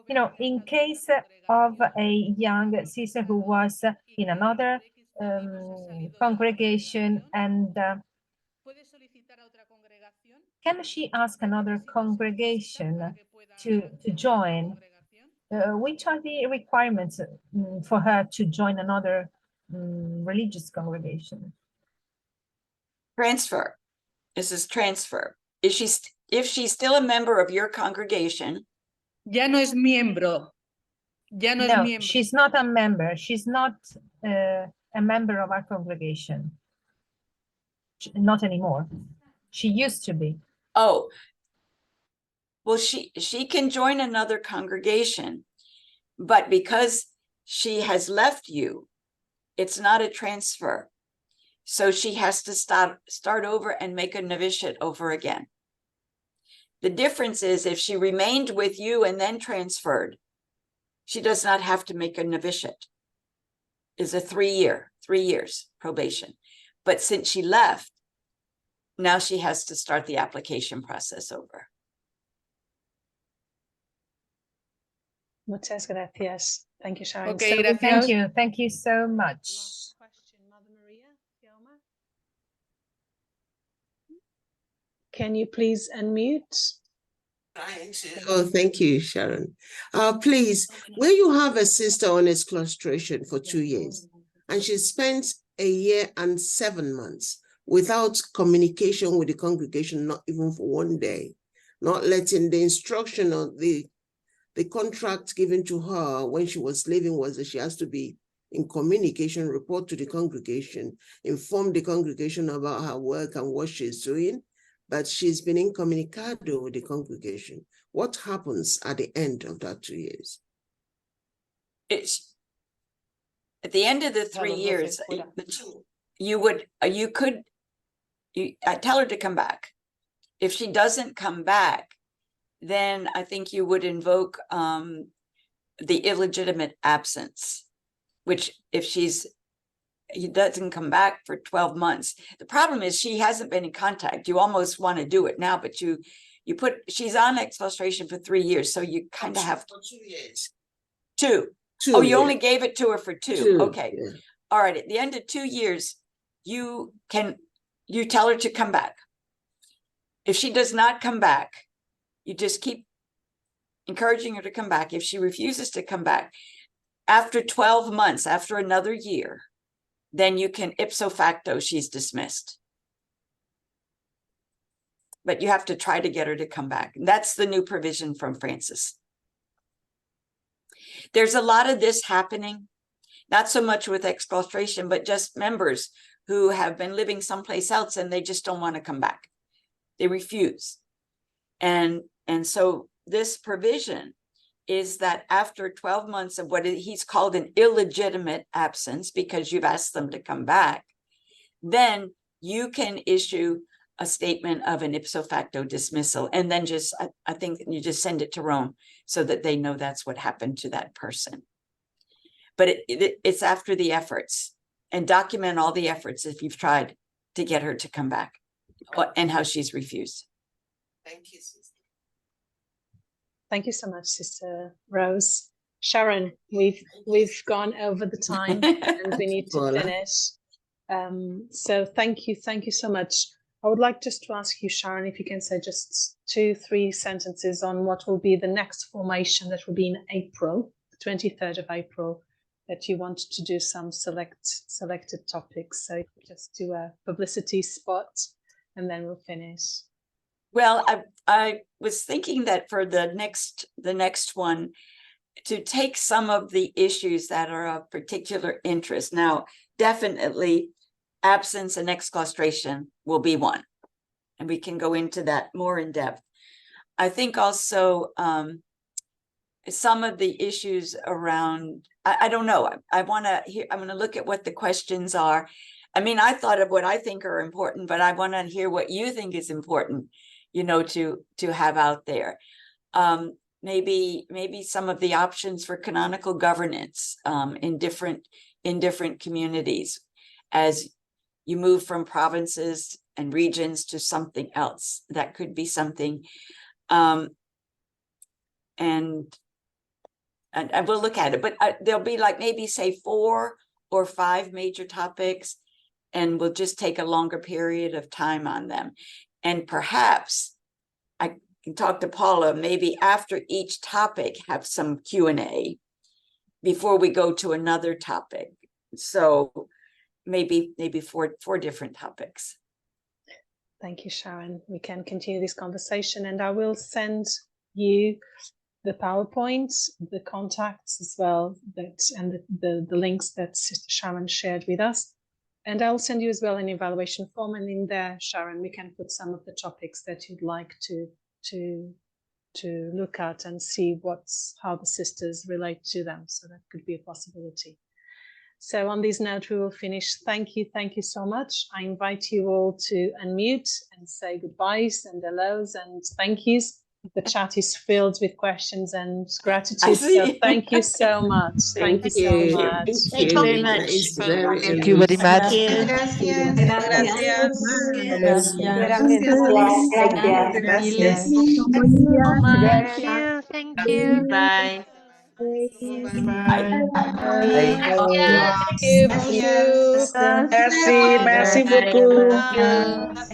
you know, in case of a young sister who was in another congregation, and can she ask another congregation to join? Which are the requirements for her to join another religious congregation? Transfer. This is transfer. If she's still a member of your congregation. Ya no es miembro. Ya no es miembro. She's not a member. She's not a member of our congregation. Not anymore. She used to be. Oh. Well, she can join another congregation, but because she has left you, it's not a transfer. So she has to start over and make a novitiate over again. The difference is if she remained with you and then transferred, she does not have to make a novitiate. It's a 3 years probation. But since she left, now she has to start the application process over. Muchas gracias. Thank you, Sharon. Okay, So gracias. Thank you so much. Question, Mother Maria, can you please unmute? Oh, thank you, Sharon. Please, where you have a sister on exclaustration for 2 years, and she spent 1 year and 7 months without communication with the congregation, not even for 1 day, not letting the instruction of the contract given to her when she was leaving was that she has to be in communication, report to the congregation, inform the congregation about her work and what she's doing, but she's been incommunicado with the congregation. What happens at the end of that 2 years? It's at the end of the 3 years, I tell her to come back. If she doesn't come back, then I think you would invoke the illegitimate absence, which if he doesn't come back for 12 months. The problem is she hasn't been in contact. You almost want to do it now, but she's on exclaustration for 3 years. So you kind of have 2 years. 2. Oh, you only gave it to her for 2. Okay. Yeah. All right. At the end of 2 years, you tell her to come back. If she does not come back, you just keep encouraging her to come back. If she refuses to come back, after 12 months, after another year, then you can ipso facto, she's dismissed. But you have to try to get her to come back. That's the new provision from Francis. There's a lot of this happening, not so much with exclaustration, but just members who have been living someplace else and they just don't want to come back. They refuse. And so this provision is that after 12 months of what he's called an illegitimate absence, because you've asked them to come back, then you can issue a statement of an ipso facto dismissal. And then just, I think you just send it to Rome so that they know that's what happened to that person. But it's after the efforts, and document all the efforts if you've tried to get her to come back and how she's refused. Thank you, sister. Thank you so much, Sister Rose. Sharon, we've gone over the time and we need to finish. So thank you so much. I would like just to ask you, Sharon, if you can say just 2-3 sentences on what will be the next formation that will be in April, the 23rd of April, that you want to do some selected topics. So just do a publicity spot and then we'll finish. Well, I was thinking that for the next one, to take some of the issues that are of particular interest. Now, definitely absence and exclaustration will be one, and we can go into that more in depth. I think also some of the issues around, I don't know, I want to look at what the questions are. I mean, I thought of what I think are important, but I want to hear what you think is important, you know, to have out there. Maybe some of the options for canonical governance in different communities as you move from provinces and regions to something else. That could be something. And we'll look at it, but there'll be like maybe say 4 or 5 major topics, and we'll just take a longer period of time on them. And perhaps I can talk to Paula, maybe after each topic have some Q&A before we go to another topic. So maybe 4 different topics. Thank you, Sharon. We can continue this conversation, and I will send you the PowerPoint, the contacts as well, and the links that Sister Sharon shared with us. And I'll send you as well an evaluation form, and in there, Sharon, we can put some of the topics that you'd like to look at and see how the sisters relate to them. So that could be a possibility. So on this note, we will finish. Thank you so much. I invite you all to unmute and say goodbyes and hellos and thank yous. The chat is filled with questions and gratitude. So thank you so much. Thank you so much. Thank you very much. Thank you very much. Thank you. Bye. Merci beaucoup.